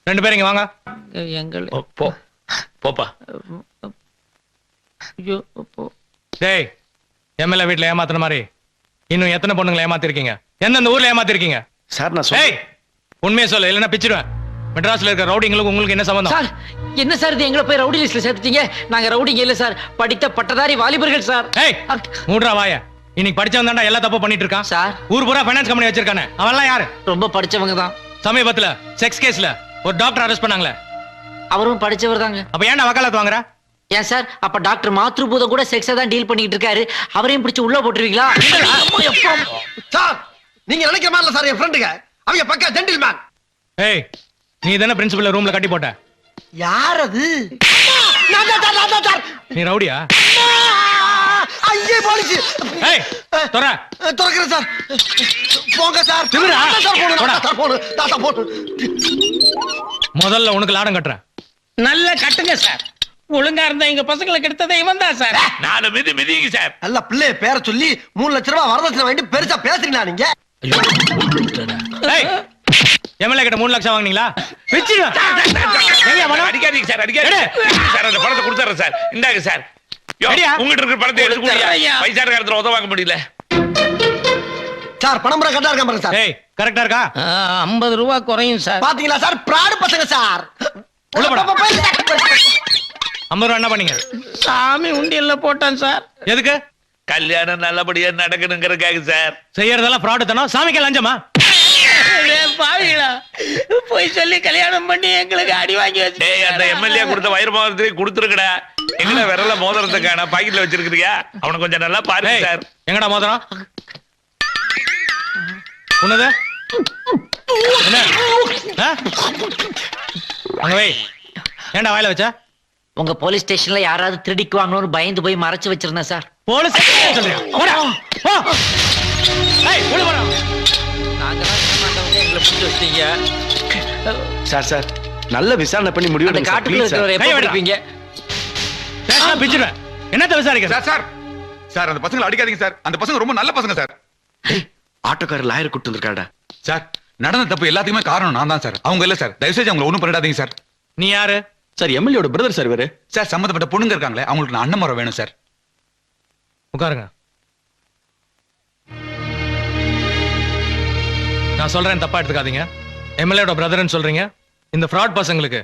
ரெண்டு பேரும் இங்க வாங்க. எங்கள் போப்பா. டேய், எம்எல்ஏ வீட்டுல ஏமாத்துன மாதிரி இன்னும் எத்தனை பொண்ணுங்களை ஏமாத்திருக்கீங்க? எந்தெந்த ஊர்ல ஏமாத்திருக்கீங்க? சார் நான் டேய், உண்மையை சொல்லு, இல்லைன்னா பிச்சிடுவேன். மெட்ராஸ்ல இருக்க ரவுடிங்களுக்கு உங்களுக்கு என்ன சம்பந்தம்? சார் என்ன சார் இது எங்களை போய் ரவுடி லிஸ்ட்ல சேர்த்துட்டீங்க? நாங்க ரவுடிங்க இல்ல சார், படித்த பட்டதாரி வாலிபர்கள் சார். ஏய், மூடுறா வாய. இன்னைக்கு படிச்சவன் தான்டா எல்லா தப்பு பண்ணிட்டு இருக்கான் சார். ஊர் பூரா ஃபைனான்ஸ் கம்பெனி வச்சிருக்கானே, அவன்லாம் யாரு? ரொம்ப படிச்சவங்க தான். சமீபத்துல செக்ஸ் கேஸ்ல ஒரு டாக்டர் அரெஸ்ட் பண்ணாங்களே, அவரும் படிச்சவர் தாங்க. அப்ப ஏன்டா வக்காலத்து வாங்குற? ஏன் சார், அப்ப டாக்டர் மாத்ருபூதம் கூட செக்ஸை தான் டீல் பண்ணிட்டு இருக்காரு, அவரையும் பிடிச்சு உள்ள போட்டுருவீங்களா? சார் நீங்க நினைக்கிற மாதிரி இல்ல சார், என் ஃப்ரெண்டுங்க அவங்க பக்கா ஜென்டில்மேன். ஏய், நீ தானே பிரின்சிபல் ரூம்ல கட்டி போட்ட? யார் அது? நீ ரவுடியா? ஐயே போலீஸ். ஏய், தொற. துறக்கிறேன் சார். போங்க சார். திமிரா? சார் போடு. முதல்ல உனக்கு லாடம் கட்டுறேன். நல்ல கட்டுங்க சார். ஒழுங்கா இருந்தா எங்க பசங்களை கெடுத்ததே இவன் தான் சார். நாலு மிதிங்க சார். நல்ல பிள்ளைய பேரை சொல்லி 3 லட்சம் ரூபாய் வரதட்சணை வாங்கிட்டு பெருசா பேசுறீங்களா நீங்க? ஏய், எம்எல்ஏ கிட்ட 3 லட்சம் வாங்குனீங்களா? வெச்சிடுவேன். அடிக்காதீங்க சார், அடிக்காதீங்க சார். அந்த பணத்தை கொடுத்துறேன் சார். இந்தாங்க சார். உங்ககிட்ட இருக்கிற பணத்தை எடுத்துக்கோங்க. பைசா நேரத்துல உதவாங்க முடியல சார். பணம் கரெக்டா இருக்கா பாருங்க சார். ஏய், கரெக்டா இருக்கா? 50 ரூபாய் குறையும் சார். பாத்தீங்களா சார், பிராடு பசங்க சார். உள்ள போடா. 50 ரூபா என்ன பண்ணீங்க? சாமி உண்டியல்ல போட்டான் சார். எதுக்கு? கல்யாணம் நல்லபடியா நடக்கணுங்கிறதுக்காக சார். செய்யறதெல்லாம் ஃப்ராடு தானோ? சாமிக்கு லஞ்சமா? பாவிகளா, போய் சொல்லி கல்யாணம் பண்ணி எங்களுக்கு அடி வாங்கி வச்சு. அந்த எம்எல்ஏ கொடுத்த வயிறு மோதிரத்தையும் கொடுத்துருக்கடா. எங்கடா விரல மோதிரத்துக்கான பாக்கெட்ல வச்சிருக்கிறியா? அவனை கொஞ்சம் நல்லா பாருங்க சார். எங்கடா மோதிரம்? உன்னது என்ன? அங்க வை. ஏன்டா வாயில வச்ச? உங்க போலீஸ் ஸ்டேஷன்ல யாராவது திருடிக்குவாங்கன்னு பயந்து போய் மறைச்சு வச்சிருந்தேன் சார். போலீஸ் சொல்றியா? போடா. போ. ஏய், உள்ள போடா. நாங்க தான் ஏமாந்தவங்க, எங்களை பிடிச்சு வச்சிட்டீங்க. சார் நல்ல விசாரணை பண்ணி முடிவு அந்த காட்டுக்குள்ள இருக்கிறவரை எப்ப பிடிப்பீங்க? பேசினா பிச்சிடுவேன். என்னத்த விசாரிக்க? சார் அந்த பசங்களை அடிக்காதீங்க சார். அந்த பசங்க ரொம்ப நல்ல பசங்க சார். ஆட்டோக்காரர் லாயர் கூட்டு வந்திருக்காடா. சார் நடந்த தப்பு எல்லாத்துக்குமே காரணம் நான் தான் சார். அவங்க இல்ல சார். தயவு செஞ்சு அவங்களை ஒண்ணும் பண்ணிடாதீங்க சார். நீ யாரு? சார் எம்எல்ஏட பிரதர் சார் இவரு. சார் சம்பந்தப்பட்ட பொண்ணுங்க இருக்காங்களே, அவங்களுக்கு நான் அண்ணன் முறை வேணும் சார். உட்காருங்க. நான் சொல்றேன், தப்பா எடுத்துக்காதீங்க. எம்எல்ஏட பிரதர்னு சொல்றீங்க. இந்த ஃப்ராட் பசங்களுக்கு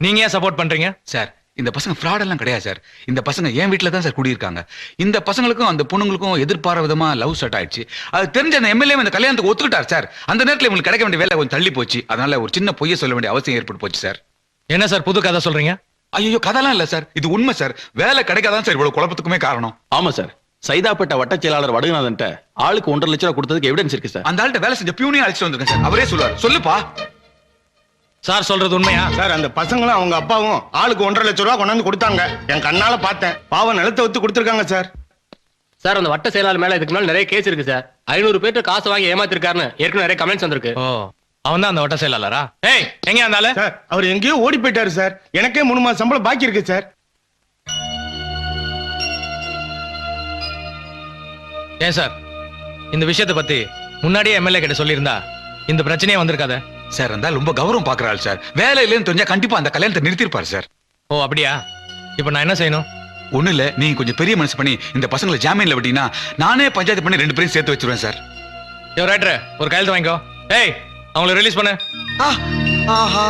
நீங்க ஏன் சப்போர்ட் பண்றீங்க? சார் இந்த பசங்க ஃப்ராட் எல்லாம் கிடையாது சார். இந்த பசங்க என் வீட்டுல தான் சார் குடியிருக்காங்க. இந்த பசங்களுக்கும் அந்த பொண்ணுங்களுக்கும் எதிர்பாராத விதமா லவ் ஸ்டார்ட் ஆயிடுச்சு. அது தெரிஞ்ச அந்த எம்எல்ஏ இந்த கல்யாணத்துக்கு ஒத்துக்கிட்டார் சார். அந்த நேரத்தில் இவங்களுக்கு கிடைக்க வேண்டிய வேலை கொஞ்சம் தள்ளி போச்சு. அதனால ஒரு சின்ன பொய்யை சொல்ல வேண்டிய அவசியம் ஏற்பட்டு போச்சு சார். என்ன சார் புது கதை சொல்றீங்க? ஐயோ கதெல்லாம் இல்ல சார், இது உண்மை சார். வேலை கிடைக்காதான் சார் இவ்வளவு குழப்பத்துக்குமே காரணம். ஆமா சார், சைதாப்பேட்டை வட்ட செயலாளர் வடுகநாதன் ஆளுக்கு 1.5 லட்சம் ரூபாய் கொடுத்ததுக்கு எவிடன்ஸ் இருக்கு சார். அந்த ஆள்கிட்ட வேலை செஞ்ச பியூனையும் அழைச்சிட்டு வந்திருக்கேன் சார். அவரே சொல்லுவார். சொல்லுப்பா. சார் சொல்றது உண்மையா? சார் அந்த பசங்களும் அவங்க அப்பாவும் ஆளுக்கு 1.5 லட்சம் ரூபாய் கொண்டாந்து கொடுத்தாங்க. என் கண்ணால பார்த்தேன். பாவம் நிலத்தை ஒத்து கொடுத்துருக்காங்க சார். சார் அந்த வட்ட செயலாளர் மேல இதுக்கு மேல நிறைய கேஸ் இருக்கு சார். 500 பேர் காசு வாங்கி ஏமாத்திருக்காருன்னு ஏற்கனவே நிறைய கமெண்ட்ஸ் வந்திருக்கு. ஓ, அவன் தான் அந்த வட்ட செயலாளரா? ஏய், எங்க இருந்தால? சார் அவர் எங்கேயோ ஓடி போயிட்டாரு சார். எனக்கே 3 மாசம் சம்பளம் பாக்கி இருக்கு சார். ஏன் சார் இந்த விஷயத்தை பத்தி முன்னாடியே எம்எல்ஏ கிட்ட சொல்லியிருந்தா இந்த பிரச்சனையே வந்திருக்காத? சார் இருந்தால் ரொம்ப கௌரவம் பாக்குறாள் சார். வேலை இல்லைன்னு தெரிஞ்சா கண்டிப்பா அந்த கல்யாணத்தை நிறுத்திருப்பாரு சார். ஓ அப்படியா? இப்ப நான் என்ன செய்யணும்? ஒண்ணு இல்ல, நீங்க கொஞ்சம் பெரிய மனசு பண்ணி இந்த பசங்களை ஜாமீன்ல விட்டீங்கன்னா நானே பஞ்சாயத்து பண்ணி 2 பேரையும் சேர்த்து வச்சிருவேன் சார். ரைட்டர், ஒரு கையெழுத்து வாங்கிக்கோ. ஏய், அவங்கள ரிலீஸ் பண்ணு. ஆஹா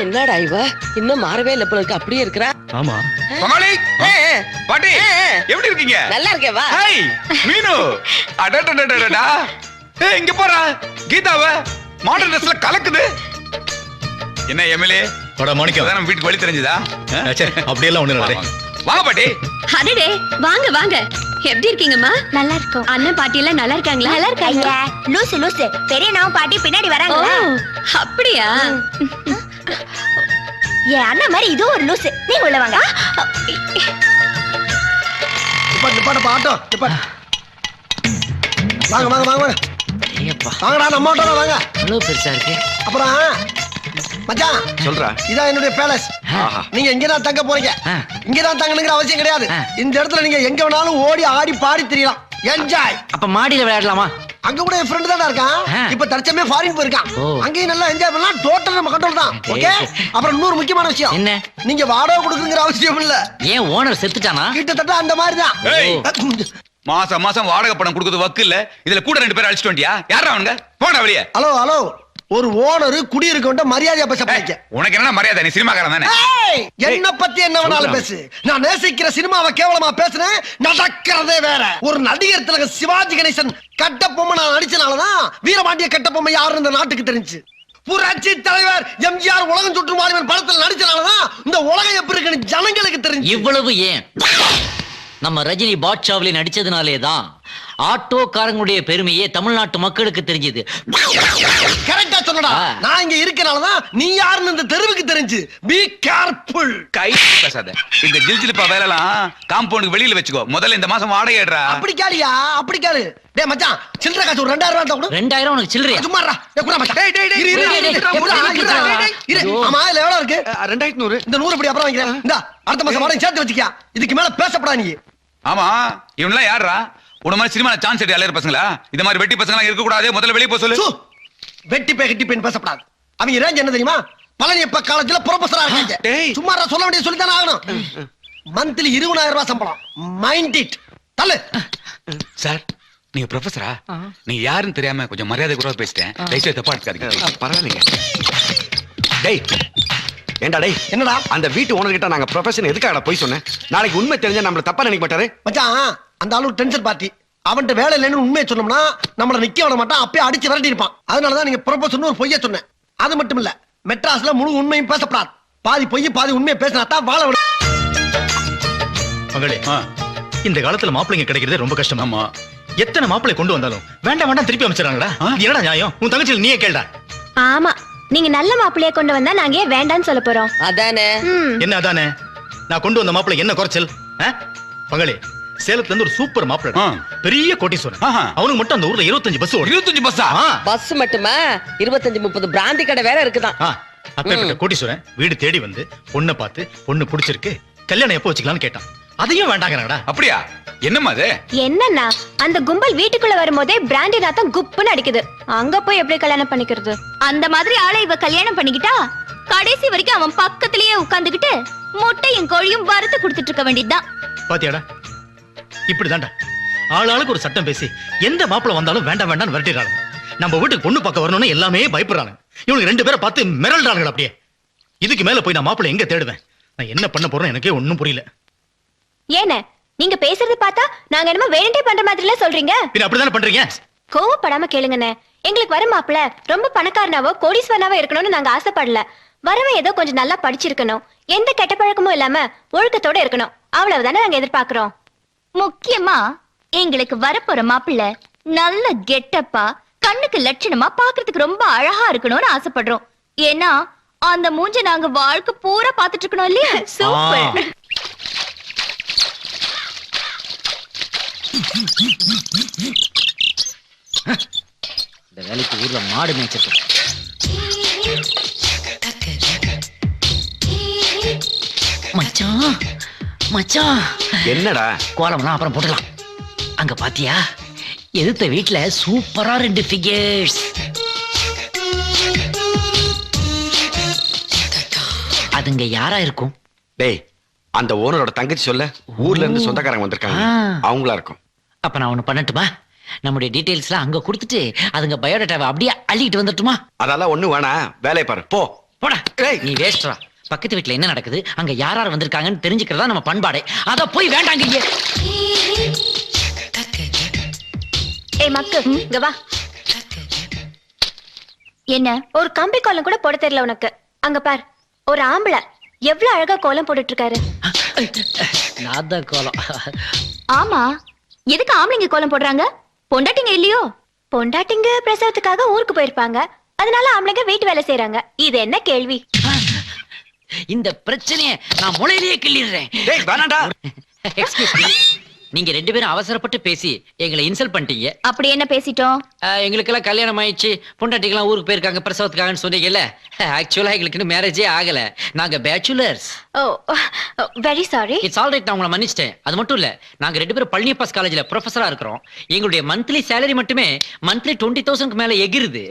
என்னடா இவ இன்னும் மாறவே இல்ல போல இருக்கு, அப்படியே இருக்கறா. ஆமா பாட்டி எப்படி இருக்கீங்க? நல்லா இருக்கே வா. ஹாய் மீனு. அடடடடடடா. ஏய் இங்க போறா. கீதாவ மாடர்ன் ட்ரெஸ்ல கலக்குது. என்ன எம்எல்ஏ? போடா மாணிக்கம். நம்ம வீட்டுக்கு வழி தெரிஞ்சதா? சரி, அப்படியே எல்லாம் ஒண்ணு இல்ல. வாங்க பாட்டி. அடடே வாங்க வாங்க. எப்படி இருக்கீங்கம்மா? நல்லா இருக்கோம். அண்ணன் பாட்டி எல்லாம் நல்லா இருக்காங்களா? நல்லா இருக்காங்க. லூசு லூசு பெரிய நாவும் பாட்டி பின்னாடி வராங்க. அப்படியா? ஏ அண்ணா மாதிரி இது ஒரு லூசு. நீ உள்ள வாங்க. நிப்பாட்டு ஆட்டோ நிப்பாட்டு. வாங்க வாங்க வாங்க வாங்க ஏப்பா வாங்கடா நம்ம ஆட்டோல வாங்க. இவ்வளவு பெருசா இருக்கு. அப்புறம் மச்சான் சொல்றா. இதான் என்னுடைய பேலஸ். நீங்க இங்கதான் தங்க போறீங்க. இங்கதான் தங்கணுங்கிற அவசியம் கிடையாது. இந்த இடத்துல நீங்க எங்க வேணாலும் ஓடி ஆடி பாடி திரியலாம். என்ஜாய். அப்ப மாடியில விளையாடலாமா? அங்க கூட என் ஃப்ரெண்ட் தானே இருக்கான். இப்ப தற்சமே ஃபாரின் போயிருக்கான். அங்கேயும் நல்லா என்ஜாய் பண்ணலாம். டோட்டல் நம்ம கண்ட்ரோல் தான். ஓகே. அப்புறம் இன்னொரு முக்கியமான விஷயம் என்ன? நீங்க வாடகை கொடுக்குங்கிற அவசியம் இல்ல. ஏன் ஓனர் செத்துட்டானா? கிட்டத்தட்ட அந்த மாதிரி தான். மாசம் மாசம் வாடகை பணம் கொடுக்கறது வக்கு இல்ல. இதுல கூட 2 பேர் அழிச்சிட்டு வண்டியா? யாரா அவனுங்க? போடா வெளியே. ஹலோ ஹலோ, ஒரு ஓனர் குடியிருக்க மரியாதையா பேச பாருங்க. உனக்கு என்ன மரியாதை? நீ சினிமாக்காரன் தானே? என்ன பத்தி என்ன வேணாலும் பேசு. நான் நேசிக்கிற சினிமாவை கேவலமா பேசுறேன். நடக்கிறதே வேற. ஒரு நடிகர் திலகம் சிவாஜி கணேசன் கட்டபொம்மை நான் நடிச்சனாலதான் வீரபாண்டிய கட்டபொம்மை யாருன்னு இந்த நாட்டுக்கு தெரிஞ்சு. புரட்சி தலைவர் எம்ஜிஆர் உலகம் சுற்றும் வாலிபன் படத்தில் நடிச்சனாலதான் இந்த உலகம் எப்படி இருக்குன்னு ஜனங்களுக்கு தெரிஞ்சு. இவ்வளவு ஏன்? நம்ம ரஜினி பாட்ஷாவிலே நடிச்சதுனாலே தான் ஆட்டோக்காரங்களுடைய பெருமையே தமிழ்நாட்டு மக்களுக்கு தெரிஞ்சது. கரெக்டா சொல்லடா. நான் இங்க இருக்கனாலதான் நீ யாருன்னு இந்த தெருவுக்கு தெரிஞ்சு. Be careful. கை பேசாத. இந்த ஜில்ஜிலிப்பா வேலைலாம் காம்பவுண்டுக்கு வெளியில வச்சுக்கோ. முதல்ல இந்த மாசம் வாடகை ஏடுறா. அப்படி கேளியா? அப்படி கேளு. டேய் மச்சான், சில்லறை காசு ஒரு 2000 ரூபாய் கொடு. 2000 உனக்கு சில்லறையா? சும்மாடா. டேய் குறா மச்சான். டேய் டேய் இரு. ஆமா இதுல எவ்வளவு இருக்கு? 2100. இந்த 100 படி அப்புறம் வாங்கிக்கிறேன். இந்தா அடுத்த மாசம் வாடகை சேர்த்து வச்சுக்கியா. இதுக்கு மேல பேசப்படா நீ. ஆமா, இவன்லாம் யாரா? உன மாதிரி சினிமால சான்ஸ் எடுத்து அலையற பசங்களா? இந்த மாதிரி வெட்டி பசங்களா இருக்க கூடாது. முதல்ல வெளிய போ சொல்லு. வெட்டி பே கட்டி பெண் பேசப்படாது. அவங்க ரேஞ்ச் என்ன தெரியுமா? பழனியப்ப காலேஜ்ல ப்ரொஃபசரா இருக்காங்க. சும்மா சொல்ல வேண்டிய சொல்லி தானே ஆகணும். மந்த்லி 20000 ரூபாய் சம்பளம். Mind it. தள்ளு. சார், நீங்க ப்ரொஃபசரா? நீ யாருன்னு தெரியாம கொஞ்சம் மரியாதை குறைவா பேசிட்டேன். தயவுசெய்து தப்பா எடுத்துக்காதீங்க. பரவாயில்லைங்க. டேய் ஏண்டா டேய், என்னடா அந்த வீட்டு ஓனர் கிட்ட நாங்க ப்ரொஃபஷன் எதுக்காக போய் சொன்னேன்? நாளைக்கு உண்மை தெரிஞ்சா நம்மள தப்பா நினைக்க மாட்டாரு. மச்சான், அந்த ஆளு டென்ஷன் பார்ட்டி. அவன்கிட்ட வேலை இல்லைன்னு உண்மையை சொன்னோம்னா நம்மள நிக்க விட மாட்டான். அப்பயே அடிச்சு விரட்டி இருப்பான். அதனாலதான் நீங்க ப்ரொபோசல் ஒரு பொய்ய சொன்னேன். அது மட்டும் இல்ல, மெட்ராஸ்ல முழு உண்மையும் பேசப்படாது. பாதி பொய் பாதி உண்மையை பேசினா தான் வாழ விட. மகளே, இந்த காலத்துல மாப்பிள்ளைங்க கிடைக்கிறதே ரொம்ப கஷ்டம். ஆமா, எத்தனை மாப்பிள்ளை கொண்டு வந்தாலும் வேண்டாம் வேண்டாம் திருப்பி அமைச்சிடறாங்கடா. என்னடா நியாயம்? உன் தங்கச்சியில் நீயே கேள்டா. ஆமா, நீங்க நல்ல மாப்பிள்ளைய கொண்டு வந்தா நாங்க ஏன் வேண்டாம்னு சொல்ல போறோம்? அதானே. என்ன அதானே? நான் கொண்டு வந்த மாப்பிள்ளை என்ன குறைச்சல்? மகளே, சேலத்துல இருந்து ஒரு சூப்பர் மாப்பிள்ளை, பெரிய கோட்டீஸ்வரன். அவனுக்கு மட்டும் அந்த ஊர்ல 25 பஸ் ஓடும். 25 பஸ்ஸா? பஸ் மட்டுமா, 25-30 பிராந்தி கடை வேற இருக்குதான். அப்பேற்பட்ட கோட்டீஸ்வரன் வீடு தேடி வந்து பொண்ணை பார்த்து பொண்ணு பிடிச்சிருக்கு, கல்யாணம் எப்போ வச்சுக்கலாம்னு கேட்டான். அதையும் வேண்டாங்கடா. அப்படியா? என்னம்மா அது? என்னன்னா, அந்த கும்பல் வீட்டுக்குள்ள வரும்போதே பிராண்டி நாத்தம் குப்புன்னு அடிக்குது. அங்க போய் எப்படி கல்யாணம் பண்ணிக்கிறது? அந்த மாதிரி ஆளை இவ கல்யாணம் பண்ணிக்கிட்டா கடைசி வரைக்கும் அவன் பக்கத்திலேயே உட்கார்ந்துகிட்டு முட்டையும் கோழியும் வறுத்து கொடுத்துட்டு இருக்க வேண்டியதுதான். பாத்தியாடா, இப்படிதான்டா ஆளாளுக்கு ஒரு சட்டம் பேசி எந்த மாப்பிள்ள வந்தாலும் வேண்டாம் வேண்டாம்னு விரட்டிடுறாங்க. நம்ம வீட்டுக்கு பொண்ணு பார்க்க வரணும்னு எல்லாமே பயப்படுறாங்க. இவனுக்கு 2 பேரை பார்த்து மிரள்றாங்க. அப்படியே இதுக்கு மேல போய் நான் மாப்பிள்ள எங்க தேடுவேன்? நான் என்ன பண்ண போறேன் எனக்கே ஒண்ணும் புரியல. ஏன நீங்க பேசுறது பார்த்தா நாங்க என்னமோ வேணுண்டே பண்ற மாதிரில சொல்றீங்க. பின்ன அப்படிதானே பண்றீங்க? கோவப்படாம கேளுங்கண்ணே. எங்களுக்கு வர மாப்பிள்ள ரொம்ப பணக்காரனாவோ கோடீஸ்வரனாவோ இருக்கணும்னு நாங்க ஆசைப்படல. வரவன் ஏதோ கொஞ்சம் நல்லா படிச்சிருக்கணும், எந்த கெட்ட பழக்கமும் இல்லாம ஒழுக்கத்தோட இருக்கணும். அவ்வளவுதானே நாங்க எதிர்பார்க்கிறோம். முக்கியமா எங்களுக்கு வரப்போற மாப்பிள்ள நல்ல கெட்டப்பா, கண்ணுக்கு லட்சணமா, பாக்குறதுக்கு ரொம்ப அழகா இருக்கணும்னு ஆசைப்படுறோம். ஏன்னா அந்த மூஞ்ச நாங்க வாழ்க்கை பூரா பாத்துட்டு இருக்கணும் இல்லையா? சூப்பர். இந்த வேலைக்கு ஊர்ல மாடு மேய்ச்சிருக்கோம். மச்சான் மச்சான், என்னடா? கோலம்லாம் அப்புறம் போடலாம். அங்க பாத்தியா, எதிர்த்த வீட்டுல சூப்பரா 2 ஃபிகர்ஸ். அதுங்க யாரா இருக்கும்? டேய், அந்த ஓனரோட தங்கச்சி சொல்ல, ஊர்ல இருந்து சொந்தக்காரங்க வந்திருக்காங்க, அவங்களா இருக்கும். அப்ப நான் ஒண்ணு பண்ணட்டுமா? நம்முடைய டீடைல்ஸ்லாம் அங்க கொடுத்துட்டு அதுங்க பயோடேட்டாவை அப்படியே அள்ளிட்டு வந்துட்டுமா? அதெல்லாம் ஒண்ணு வேணா, வேலையை பாரு. போடா. நீ வேஸ்ட்ரா. பக்கத்து வீட்டுல என்ன நடக்குது, அங்க யாரார் வந்திருக்காங்கன்னு தெரிஞ்சுக்கிறதா நம்ம பண்பாடே. அத போய் வேண்டாங்க. ஏய் மக்கு, இங்க வா. என்ன ஒரு கம்பி கோலம் கூட போட தெரியல உனக்கு? அங்க பார், ஒரு ஆம்பளை எவ்வளவு அழகா கோலம் போட்டுட்டு இருக்காரு. நாத கோலம். ஆமா, எதுக்கு ஆம்பளைங்க கோலம் போடுறாங்க? பொண்டாட்டிங்க இல்லையோ? பொண்டாட்டிங்க பிரசவத்துக்காக ஊருக்கு போயிருப்பாங்க, அதனால ஆம்பளைங்க வீட்டு வேலை செய்யறாங்க. இது என்ன கேள்வி? இந்த பிரச்சனையை நான் முளையிலேயே கிள்ளிடுறேன். டேய் வேணாம்டா. Excuse me. நீங்க 2 பேரும் அவசரப்பட்டு பேசி எங்களை இன்சல்ட் பண்ணிட்டீங்க. அப்படி என்ன பேசிட்டோம்? எங்களுக்கெல்லாம் கல்யாணம் ஆயிடுச்சு, பொண்டாட்டிக்கெல்லாம் ஊருக்கு போயிருக்காங்க பிரசவத்துக்காகன்னு சொன்னீங்கல்ல. ஆக்சுவலா எங்களுக்கு இன்னும் மேரேஜே ஆகல. நாங்க bachelors. Oh very sorry. It's all right, நான் உங்களை மன்னிச்சிட்டேன். அது மட்டும் இல்ல, நாங்க 2 பேரும் பழனியப்பாஸ் காலேஜ்ல ப்ரொஃபஸரா இருக்கிறோம். எங்களுடைய மந்த்லி சேலரி மட்டுமே மந்த்லி 20,000க்கு மேல எகிருது.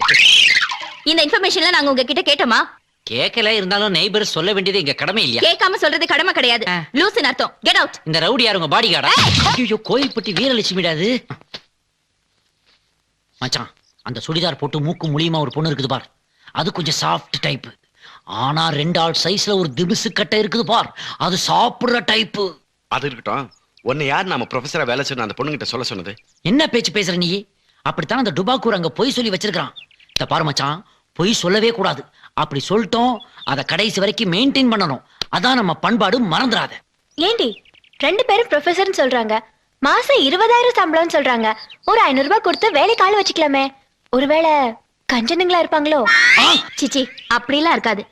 இந்த இன்ஃபர்மேஷன்ல நாங்க உங்ககிட்ட கேட்டோமா? கேட்கல, இருந்தாலும் நெய்பர் சொல்ல வேண்டியது எங்க கடமை இல்லையா? கேட்காம சொல்றது கடமை கிடையாது. லூசுன்னு அர்த்தம். Get out. இந்த ரவுடி யார், உங்க பாடி கார்டா? ஐயோ, கோயில்பட்டி வீரலட்சுமிடாது. மச்சான், அந்த சுடிதார் போட்டு மூக்கு முழியுமா ஒரு பொண்ணு இருக்குது பார், அது கொஞ்சம் சாஃப்ட் டைப். ஆனா 2 ஆள் சைஸ்ல ஒரு திமிசு கட்டை இருக்குது பார், அது சாப்பிடுற டைப். அது இருக்கட்டும், உன்னை யார் நாம ப்ரொஃபஸரா வேலை செய்யணும் அந்த பொண்ணுகிட்ட சொல்ல சொன்னது? என்ன பேச்சு பேசுற நீ? அப்படித்தான் அந்த டுபாக்கூர் அங்க பொய் சொல்லி வச்சிருக்கான். இந்த பாரு மச்சான், பொய் சொல்லவே கூடாது. அப்படி சொல்லிட்டோம், அத கடைசி வரைக்கும் மெயின்டைன் பண்ணணும். அதான் நம்ம பண்பாடு, மறந்துடாத. ஏண்டி 2 பேரும் ப்ரொஃபஸர்னு சொல்றாங்க, மாசம் 20,000 சம்பளம்னு சொல்றாங்க. ஒரு 500 ரூபாய் கொடுத்து வேலைக்கு ஆள் வச்சுக்கலாமே. ஒருவேளை கஞ்சனுங்களா இருப்பாங்களோ? சிச்சி, அப்படிலாம் இருக்காது.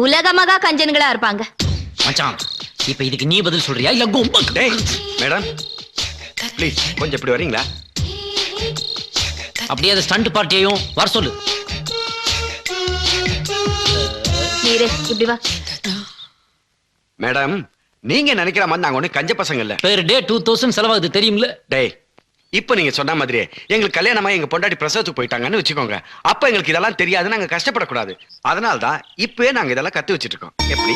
உலகமகா கஞ்சனுங்களா இருப்பாங்க. மச்சான், இப்ப இதுக்கு நீ பதில் சொல்றியா இல்ல கொம்ப? டேய் மேடம், ப்ளீஸ் கொஞ்சம் இப்படி வரீங்களா? அப்படியே அந்த ஸ்டண்ட் பார்ட்டியையும் வர சொல்லு. நீரு இப்படி வா. மேடம், நீங்க நினைக்கிற மாதிரி நாங்க ஒண்ணு கஞ்ச பசங்க இல்ல. பெர் டே 2000 செலவாகுது தெரியும்ல? டேய், இப்ப நீங்க சொன்ன மாதிரியே எங்களுக்கு கல்யாணமா எங்க பொண்டாட்டி பிரசவத்துக்கு போயிட்டாங்கன்னு வச்சுக்கோங்க. அப்ப எங்களுக்கு இதெல்லாம் தெரியாது, நாங்க கஷ்டப்படக்கூடாது. அதனாலதான் இப்பவே நாங்க இதெல்லாம் கத்து வச்சிட்டு இருக்கோம். எப்படி?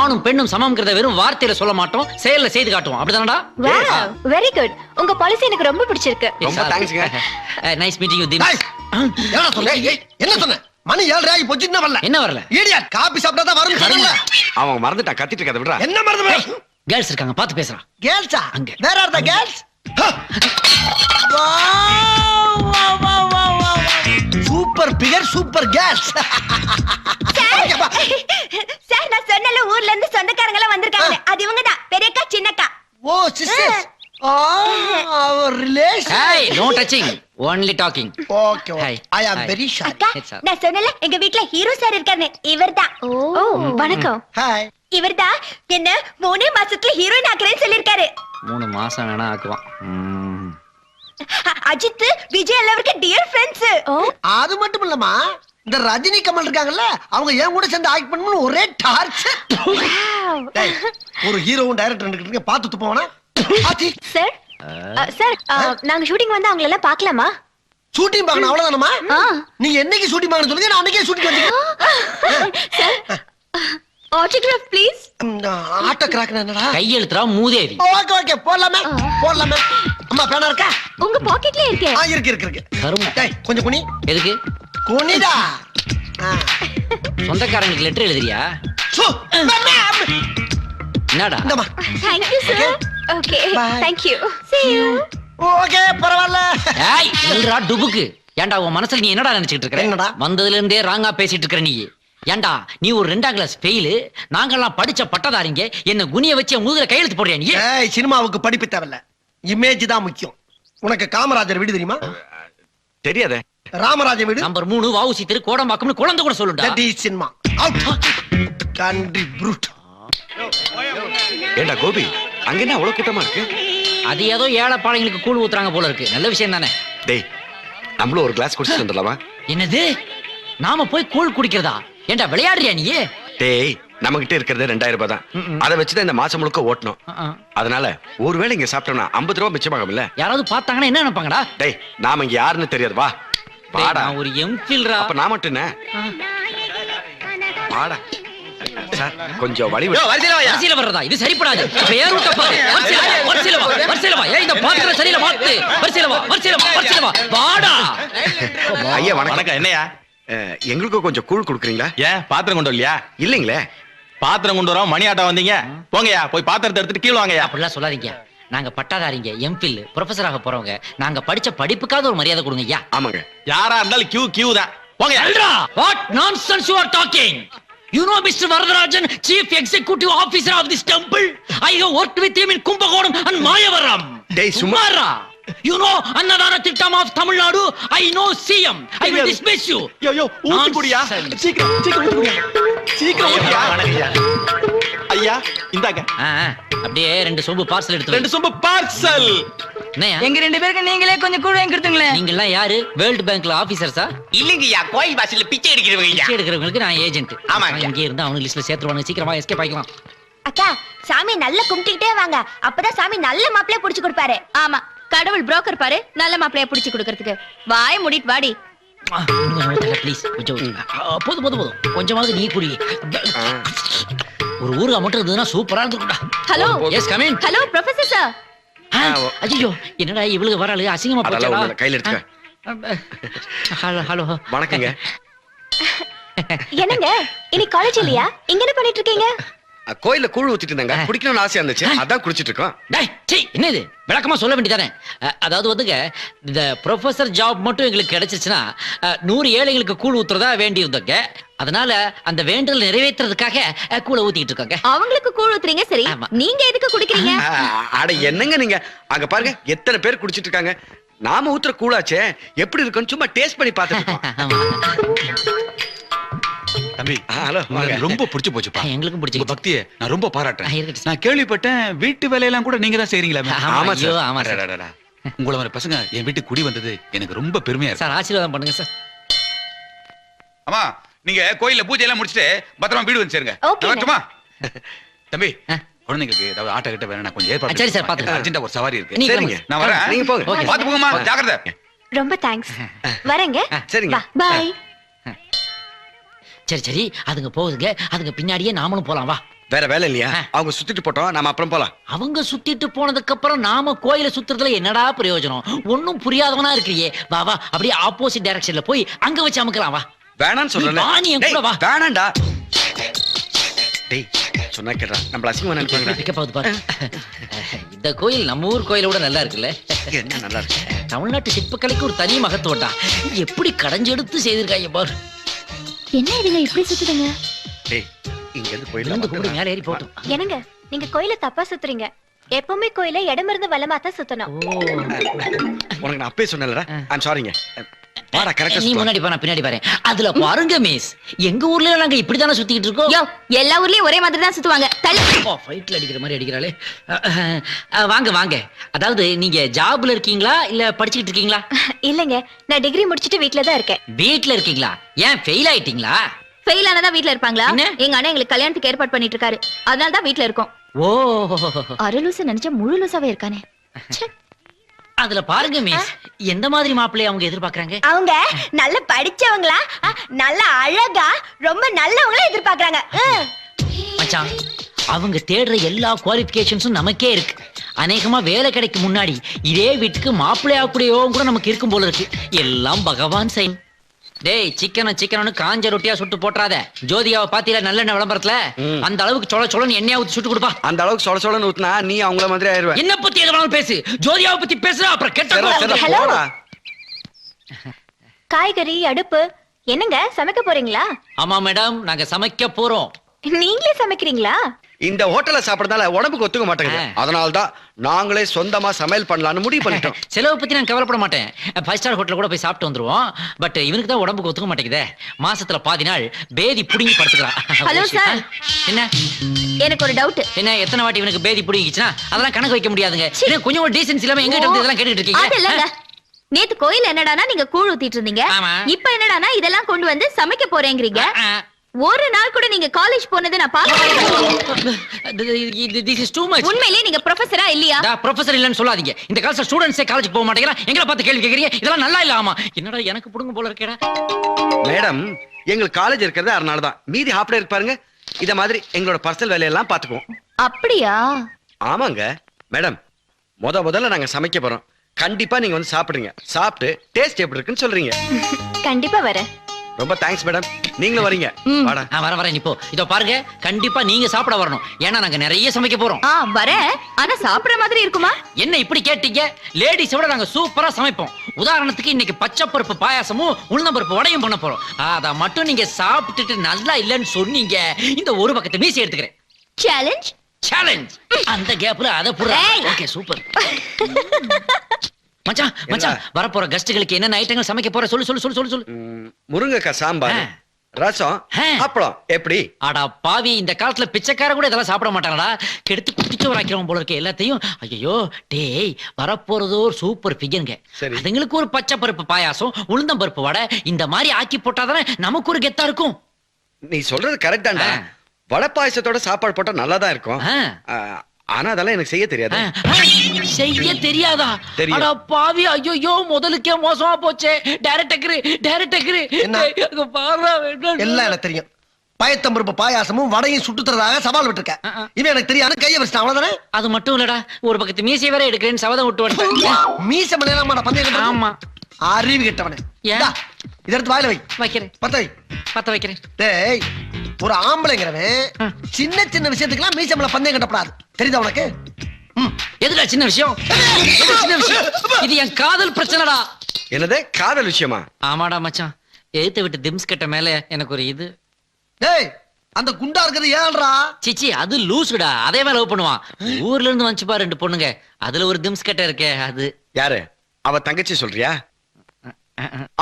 ஆணும் பெண்ணும் சமம்ங்கிறத வெறும் வார்த்தையில சொல்ல மாட்டோம், செயல்ல செய்து காட்டுவோம். அப்படிதானடா? Wow, very good. உங்க பாலிசி எனக்கு ரொம்ப பிடிச்சிருக்கு. ரொம்ப தேங்க்ஸ்ங்க. Nice meeting you them. என்ன சொன்ன? என்ன சொன்ன? மணி 7 ஆகி போச்சு, இன்னும் வரல. என்ன வரல? இடியட், காபி சாப்பிட்டா தான் வரும் சொன்னல. அவன் மறந்துட்டான், கத்திட்டு இருக்கத விடுறா. என்ன மறந்து? கேர்ள்ஸ் இருக்காங்க, பாத்து பேசுறா. கேர்ள்ஸா? அங்க. Where are the girls? Super figure, super girls. Sir, நான் சொன்னல ஊர்ல இருந்து சொந்தக்காரங்க எல்லாம் வந்திருக்காங்க. அது இவங்க தான், பெரியக்கா சின்னக்கா. ஓ sisters. our relation. Hey, no touching, only talking. Okay, Hi. I am Hi. very shy. அக்கா, Yes, sir. நான் சொன்னல எங்க வீட்ல ஹீரோ சார் இருக்காரு. இவர்தான். ஓ வணக்கம். Hi. இவர்தான் என்ன 3 மாசத்துல ஹீரோயின் ஆக்குறேன்னு சொல்லிருக்காரு. 3 மாசம் வேணா ஆக்குவான். அஜித், விஜய் எல்லாருக்கும் டியர் ஃப்ரெண்ட்ஸ். அது மட்டும் இல்லம்மா, இந்த ரஜினி கமல் இருக்காங்கல்ல, அவங்க ஏன் கூட சேர்ந்து ஆக்ட் பண்ணனும் ஒரே டார்ச்சர். டேய், ஒரு ஹீரோவும் டைரக்டர் இருக்க பாத்து துப்பவனா? ஆதி சார், சார், நாங்க ஷூட்டிங் வந்தா அவங்கள எல்லாம் பார்க்கலாமா? ஷூட்டிங் பார்க்கணும் அவ்வளவுதானமா? நீங்க என்னைக்கு ஷூட்டிங் பார்க்கணும் சொல்லுங்க, நான் அன்னைக்கே ஷூட்டிங் வந்துக்கிறேன். Sir, autograph please. ஆட்டோகிராஃப் என்னடா? கையெழுத்துறா மூதேவி. ஓகே ஓகே, போடலாமே போடலாமே. அம்மா பேனா இருக்கா? உங்க பாக்கெட்லயே இருக்கே. இருக்கு இருக்கு இருக்கு. கருமம். டேய், கொஞ்சம் குனி. எதுக்கு? குனிடா. சொந்தக்காரங்களுக்கு லெட்டர் எழுதுறியா? என்னடா? இந்தமா. Thank you sir. Okay. Bye. Thank you. See you. Okay, பரவாயில்ல. ஏய், நில்றா டுபுக்கு. ஏன்டா உன் மனசுல நீ என்னடா நினைச்சிட்டு இருக்கற? என்னடா? வந்ததுல இருந்தே ராங்கா பேசிட்டு இருக்கற நீ. ஏன்டா நீ ஒரு 2ஆம் கிளாஸ் ஃபெயில், நாங்கெல்லாம் படிச்ச பட்டதாரிங்க, என்ன குனிய வச்சு முதுகுல கையெழுத்து போடுறியா நீ? ஏய், சினிமாவுக்கு படிப்பு தேவையில்ல, இமேஜ் தான் முக்கியம். உனக்கு காமராஜர் வீடு தெரியுமா? தெரியாதே. ராமராஜர் வீடு நம்பர் 3 வாவுசி தெரு கோடம்பாக்கம்னு குழந்தை கூட சொல்லுடா. That is cinema. Out. Country brute. ஏண்டா கோபி, அங்க என்ன அவ்வளவு கூட்டமா இருக்கு? அது ஏதோ ஏழைப்பாளைங்களுக்கு கூழ் ஊத்துறாங்க போல இருக்கு. நல்ல விஷயம் தானே. டேய், நம்மளும் ஒரு கிளாஸ் குடிச்சிட்டு வந்துடலாமா? என்னது? நாம போய் கூழ் குடிக்கிறதா? ஏண்டா விளையாடுறியா நீ? டேய், நம்ம கிட்ட இருக்கிறது 2000 ரூபாய் தான். அதை வச்சுதான் இந்த மாசம் முழுக்க ஓட்டணும். அதனால ஒருவேளை இங்க சாப்பிட்டோம்னா 50 ரூபாய் மிச்சமாகும் இல்ல? யாராவது பார்த்தாங்கன்னா என்ன நினைப்பாங்கடா? டேய், நாம இங்க யாருன்னு தெரியாது, வா வாடா. நான் ஒரு எம்ஃபில்ரா. அப்ப நான் மட்டும் என்ன? வாடா சார், கொஞ்சம் வழி விடு. வரிசையில வர்றதா? இது சரிப்படாது. இப்ப ஏன் ரூட்ட பாரு. வரிசையில வா, வரிசையில வா. ஏய், இந்த பாத்திரம் சரியில்லை, மாத்து. வரிசையில வா, வரிசையில வா, வரிசையில வா. வாடா. ஐயா வணக்கம். என்னையா? எங்களுக்கு கொஞ்சம் கூழ் குடுக்குறீங்களா? ஏன் பாத்திரம் கொண்டு வரலையா? இல்லீங்களே. பாத்திரம் கொண்டு வரோம், மணி ஆட்டா வந்தீங்க. போங்கயா, போய் பாத்திரத்தை எடுத்துட்டு கீழ வாங்கயா. அப்படிலாம் சொல்லாதீங்க. நாங்க பட்டாதாரிங்க, எம்ஃபில், ப்ரொஃபஸராக போறவங்க. நாங்க படிச்ச படிப்புக்காவது ஒரு மரியாதை கொடுங்க ஐயா. ஆமாங்க. யாரா இருந்தாலும் கியூ தான். போங்கயா. What nonsense you are talking? You know Mr. Varadarajan, Chief Executive Officer of this temple? I have worked with him in Kumbakonam and Mayavaram. Dey, Sumara. You know Annadana Thittam of Tamil Nadu? I know CM. I will dismiss you. ஊத்தி குடியா. சீக்கிரம் ஊத்தி குடியா. சீக்கிரம் ஊத்தியா. ஐயா ஐயா இந்தாங்க அப்படியே 2 சொம்பு parcel எடுத்து 2 சொம்பு பார்சல். என்னையா எங்க 2 பேருக்கு நீங்களே கொஞ்சம் கூட கொடுத்துங்களேன். நீங்க எல்லாம் யாரு? வேர்ல்ட் பேங்க்ல ஆபீசர்ஸா? இல்லங்கய்யா, கோயில் வாசல்ல பிச்சை எடுக்கிறவங்க. பிச்சை எடுக்கிறவங்களுக்கு நான் ஏஜென்ட். ஆமாங்க. இங்க இருந்து அவனுக்கு லிஸ்ட்ல சேர்த்துருவாங்க. சீக்கிரமா எஸ்கேப் ஆயிக்கலாம். அக்கா சாமி நல்லா கும்பிட்டுக்கிட்டே வாங்க, அப்பதான் சாமி நல்ல மாப்பிளைய புடிச்சு கொடுப்பாரு. ஆமா, கடவுள் புரோக்கர் பாரு நல்ல மாப்பிளைய புடிச்சு கொடுக்கறதுக்கு. வாய மூடிட்டு வாடி. ப்ளீஸ் கொஞ்சம் போதும் போதும் போதும், கொஞ்சமாவது நீ குடி. ஒரு ஊருகா மட்டும் இருந்ததுன்னா சூப்பரா இருந்துக்கும்டா. Hello yes come in. Hello professor sir. ஐயோ என்னடா இவளுக்கு வராளு, அசிங்கமா அதெல்லாம் போச்சடா. ஒண்ணும் இல்ல, கையில எடுத்துக்க. ஹலோ ஹலோ வணக்கங்க. என்னங்க இன்னைக்கு காலேஜ் இல்லையா? இங்க என்ன பண்ணிட்டு இருக்கீங்க? கோயில்ல கூழ் ஊத்திட்டு இருந்தாங்க, குடிக்கணும்னு ஆசையா இருந்துச்சு, அதான் குடிச்சிட்டு இருக்கோம். டேய் சீ, என்ன இது விளக்கமா சொல்ல வேண்டியதானே? அதாவது வந்துங்க, இந்த ப்ரொஃபசர் ஜாப் மட்டும் எங்களுக்கு கிடைச்சிச்சுன்னா 100 ஏழைங்களுக்கு கூழ் ஊத்துறதா வேண்டி இருந்தோங்க. அதனால அந்த வேண்டல் நிறைவேற்றுறதுக்காக கூழ ஊத்திக்கிட்டு இருக்காங்க. அவங்களுக்கு கூழ் ஊத்துறீங்க சரி, நீங்க எதுக்கு குடிக்கிறீங்க? அட என்னங்க நீங்க, அங்க பாருங்க எத்தனை பேர் குடிச்சிட்டு இருக்காங்க. நாம ஊத்துற கூழாச்சே எப்படி இருக்குன்னு சும்மா டேஸ்ட் பண்ணி பார்த்துட்டு இருக்கோம். தம்பி ஹலோ, எனக்கு ரொம்ப பிடிச்சு போச்சுப்பா. எங்களுக்கும் உங்க பிடிச்சி பக்தியை நான் ரொம்ப பாராட்டுறேன். இருக்கட்டும். நான் கேள்விப்பட்டேன் வீட்டு வேலையெல்லாம் கூட நீங்க தான் செய்றீங்களா? ஆமா ஐயோ, சார். ஆமா சார். அடடடடா. உங்களை மாதிரி பசங்க என் வீட்டுக்கு குடி வந்தது எனக்கு ரொம்ப பெருமையா இருக்கு. சார் ஆசீர்வாதம் பண்ணுங்க சார். அம்மா நீங்க கோயில்ல பூஜை எல்லாம் முடிச்சிட்டு பத்திரமா வீடு வந்து சேருங்க. Okay. நான் வரட்டுமா? தம்பி குழந்தைங்களுக்கு ஏதாவது ஆட்ட கிட்ட வேணும், நான் கொஞ்சம் ஏற்பாடு சரி சார், பாத்துக்கலாம். அர்ஜென்ட்டா ஒரு சவாரி இருக்கு. நீங்க சரிங்க. நான் வரேன். நீங்க போங்க. Okay. பாத்து போங்கம்மா, ஜாக்கிரதை. ரொம்ப தேங்க்ஸ். வரேங்க. சரிங்க. பாய். சரி சரி, அதுங்க போகுதுங்க, அதுங்க பின்னாடியே நாமளும் போலாம் வா. வேற வேலை இல்லையா? அவங்க சுத்திட்டு போட்டோம், நாம அப்புறம் போலாம். அவங்க சுத்திட்டு போனதுக்கு அப்புறம் நாம கோயில சுத்துறதுல என்னடா பிரயோஜனம்? ஒண்ணும் புரியாதவனா இருக்கிறியே. வா வா, அப்படியே ஆப்போசிட் டைரக்ஷன்ல போய் அங்க வச்சு அமுக்கலாம் வா. வேணான்னு சொல்றேன். வா, நீ என் கூட வா. வேணாண்டா. டேய் சொன்னா கேட்டா நம்மள அசிங்கமா நினைப்பாங்க. பிக்கப் ஆகுது பாரு. இந்த கோயில் நம்ம ஊர் கோயிலை விட நல்லா இருக்குல்ல? என்ன நல்லா இருக்கு. தமிழ்நாட்டு சிற்பக்கலைக்கு ஒரு தனி மகத்துவம்டா. எப்படி கடைஞ்செடுத்து செய்திருக்காங்க பாரு. என்ன இதுங்க இப்படி சுத்துதுங்க? டேய் இங்க இருந்து கோயில்ல இருந்து கூட மேல ஏறி போட்டும். என்னங்க நீங்க கோயில தப்பா சுத்துறீங்க. எப்பவுமே கோயில இடமிருந்து வலமா தான் சுத்தணும். உனக்கு நான் அப்பவே சொன்னேன்லடா. ஐம் சாரிங்க. வாடா கரெக்ட்டா நீ முன்னாடி போ, நான் பின்னாடி வரேன். அதுல பாருங்க மிஸ், எங்க ஊர்ல நாங்க இப்படி தானே சுத்திட்டு இருக்கோம். யோ, எல்லா ஊர்லயும் ஒரே மாதிரி தான் சுத்துவாங்க. ஃபைட்ல அடிக்கிற மாதிரி அடிக்கிறாளே. வாங்க வாங்க. அதாவது நீங்க ஜாப்ல இருக்கீங்களா இல்ல படிச்சிட்டு இருக்கீங்களா? இல்லங்க, நான் டிகிரி முடிச்சிட்டு வீட்ல தான் இருக்கேன். வீட்ல இருக்கீங்களா? ஏன் ஃபெயில் ஆயிட்டீங்களா? ஃபெயில் ஆனதா வீட்ல இருப்பாங்களா? என்ன? எங்க அண்ணன் எங்களுக்கு கல்யாணத்துக்கு ஏற்பாடு பண்ணிட்டு இருக்காரு, அதனால தான் வீட்ல இருக்கோம். ஓ, அரலூசு நினைச்சா முழு லூசாவே இருக்கானே. ச்சே. அதுல பாருங்க மிஸ், எந்த மாதிரி மாப்பிள்ளைய அவங்க எதிர்பார்க்கறாங்க? அவங்க நல்ல படிச்சவங்களா, நல்ல அழகா, ரொம்ப நல்லவங்களா எதிர்பார்க்கறாங்க. மச்சான், அவங்க தேடுற எல்லா குவாலிஃபிகேஷன்ஸும் நமக்கே இருக்கு. அநேகமா வேலை கிடைக்கும் முன்னாடி இதே வீட்டுக்கு மாப்பிள்ளையா கூடயோ கூட நமக்கு இருக்கும் போல இருக்கு. எல்லாம் பகவான் செயல். டேய் சிக்கன் காஞ்ச ரொட்டியா சுட்டு போட்டுறாத. ஜோதிகாவை பாத்தீல நல்லெண்ணெய் விளம்பரத்துல? அந்த அளவுக்கு சொல சொலன்னு எண்ணெயா ஊத்தி சுட்டு கொடுப்பா. அந்த அளவுக்கு சொல சொலன்னு ஊத்துனா நீ அவங்கள மாதிரி ஆயிருவ. என்ன பத்தி எது வேணாலும் பேசு, ஜோதிகாவை பத்தி பேசுறா அப்புறம் கெட்ட. ஹலோ. காய்கறி அடுப்பு என்னங்க சமைக்க போறீங்களா? ஆமா மேடம், நாங்க சமைக்க போறோம். நீங்களே சமைக்கிறீங்களா? இந்த ஹோட்டல்ல சாப்பிடறதால உடம்புக்கு ஒத்துக்க மாட்டேங்குது. அதனால தான் நாங்களே சொந்தமா சமையல் பண்ணலாம்னு முடிவு பண்ணிட்டோம். செலவு பத்தி நான் கவலைப்பட மாட்டேன். 5 ஸ்டார் ஹோட்டல்ல கூட போய் சாப்பிட்டு வந்துருவோம். பட் இவனுக்கு தான் உடம்புக்கு ஒத்துக்க மாட்டேங்குதே. மாசத்துல பாதி நாள் பேதி புடுங்கி படுத்துக்கிறான். Hello sir. என்ன? எனக்கு ஒரு டவுட். என்ன எத்தனை வாட்டி இவனுக்கு பேதி புடுங்கிச்சுனா அதெல்லாம் கணக்கு வைக்க முடியாதுங்க. என்ன கொஞ்சம் ஒரு டீசன்ஸ் இல்லாம எங்க கிட்ட இதெல்லாம் கேட்டுட்டு இருக்கீங்க? அது இல்லங்க. நேத்து கோயில் என்னடானா நீங்க கூழ் ஊத்திட்டு இருந்தீங்க. இப்போ என்னடானா இதெல்லாம் கொண்டு வந்து சமைக்க போறேங்கறீங்க. ஒரு நாள் கூட நீங்க காலேஜ் போனது நான் பார்த்தேன். This is too much. உண்மையிலேயே நீங்க ப்ரொஃபசரா இல்லையா? ப்ரொஃபசர் இல்லன்னு சொல்லாதீங்க. இந்த காலத்துல ஸ்டூடண்ட்ஸே காலேஜ் போக மாட்டேங்கிறாங்க. எங்களை பார்த்து கேள்வி கேக்குறீங்க. இதெல்லாம் நல்லா இல்ல. ஆமா, என்னடா எனக்கு புடுங்க போல இருக்கேடா. மேடம் எங்களுக்கு காலேஜ் இருக்கிறது அதனால தான். மீதி ஹாஃப் டே இருக்கு பாருங்க. இத மாதிரி எங்களோட பர்சனல் வேலையெல்லாம் பாத்துக்குவோம். அப்படியா? ஆமாங்க மேடம், முதல்ல நாங்க சமைக்க போறோம். கண்டிப்பா நீங்க வந்து சாப்பிடுங்க. சாப்பிட்டு டேஸ்ட் எப்படி இருக்குன்னு சொல்றீங்க. கண்டிப்பா வரேன். ரொம்ப தேங்க்ஸ் மேடம். நீங்களும் வரீங்க. வாடா. வரேன் நீ போ. இதோ பாருங்க, கண்டிப்பா நீங்க சாப்பிட வரணும். ஏன்னா நாங்க நிறைய சமைக்க போறோம். வரேன். ஆனா சாப்பிடுற மாதிரி இருக்குமா? என்ன இப்படி கேட்டீங்க? லேடிஸோட நாங்க சூப்பரா சமைப்போம். உதாரணத்துக்கு இன்னைக்கு பச்சை பருப்பு பாயாசமும் உளுந்தம்பருப்பு வடையும் பண்ண போறோம். அத மட்டும் நீங்க சாப்பிட்டுட்டு நல்லா இல்லன்னு சொன்னீங்க, இந்த ஒரு பக்கத்து மீசி எடுத்துக்கிறேன். சேலஞ்ச். சேலஞ்ச். அந்த கேப்ல அத புடுறா. Okay super. மச்சான் வரப்போற கெஸ்ட்களுக்கு என்னென்ன ஐட்டங்கள் சமைக்க போற சொல்லு. முருங்கைக்காய் சாம்பார், ரசம் அப்பளம் எப்படி? அடா பாவி, இந்த காலத்துல பிச்சைக்கார கூட இதெல்லாம் சாப்பிட மாட்டாங்கடா. கெடுத்து குட்டிச்சோறு ஆக்கிறவன் போல இருக்க எல்லாத்தையும். ஐயோ டேய், வரப்போறதோ ஒரு சூப்பர் பிகனுங்க. அதுங்களுக்கு ஒரு பச்சை பருப்பு பாயாசம், உளுந்தம் பருப்பு வடை இந்த மாதிரி ஆக்கி போட்டாதானே நமக்கு ஒரு கெத்தா இருக்கும். நீ சொல்றது கரெக்ட் தான்டா. வடை பாயசத்தோட சாப்பாடு போட்டா நல்லா தான் இருக்கும். ஆனா அதெல்லாம் எனக்கு செய்ய தெரியாது. செய்ய தெரியாதா? அட பாவி, ஐயோ முதலுக்கே மோசமா போச்சே. டைரக்டர் எல்லாம் எனக்கு தெரியும். பயத்தம்பருப்பு பாயாசமும் வடையும் சுட்டு தரதாக சவால் விட்டுருக்க. இவன் எனக்கு தெரியாது, கைய வச்சுட்டான் அவ்வளவுதானே. அது மட்டும் இல்லடா, ஒரு பக்கத்து மீசை வேற எடுக்கிறேன்னு சபதம் விட்டு வந்துட்டேன். மீசை மலையாளமா பந்தயம்? ஆமா. அறிவு கெட்டவனே. இத எடுத்து வாயில வை. வைக்கிறேன். பத்த வைக்கிறேன். டேய், ஒரு ஆம்பளைங்கிறவன் சின்ன சின்ன விஷயத்துக்குலாம் மீசை மலை பந்தயம் கட்டப்படாது. தெரியுதா உனக்கு? எதுடா சின்ன விஷயம்? இது என் காதல் பிரச்சனைடா. என்னது காதல் விஷயமா? ஆமாடா மச்சான், எழுத்து விட்டு திம்ஸ் கட்ட மேல எனக்கு ஒரு இது. டேய், அந்த குண்டா இருக்கிறது ஏன்டா? சிச்சி, அது லூசுடா. அதே மேல லவ் பண்ணுவான். ஊர்ல இருந்து வந்துச்சு பாரு 2 பொண்ணுங்க, அதுல ஒரு திம்ஸ் கட்ட இருக்கே அது. யாரு? அவ தங்கச்சி சொல்றியா?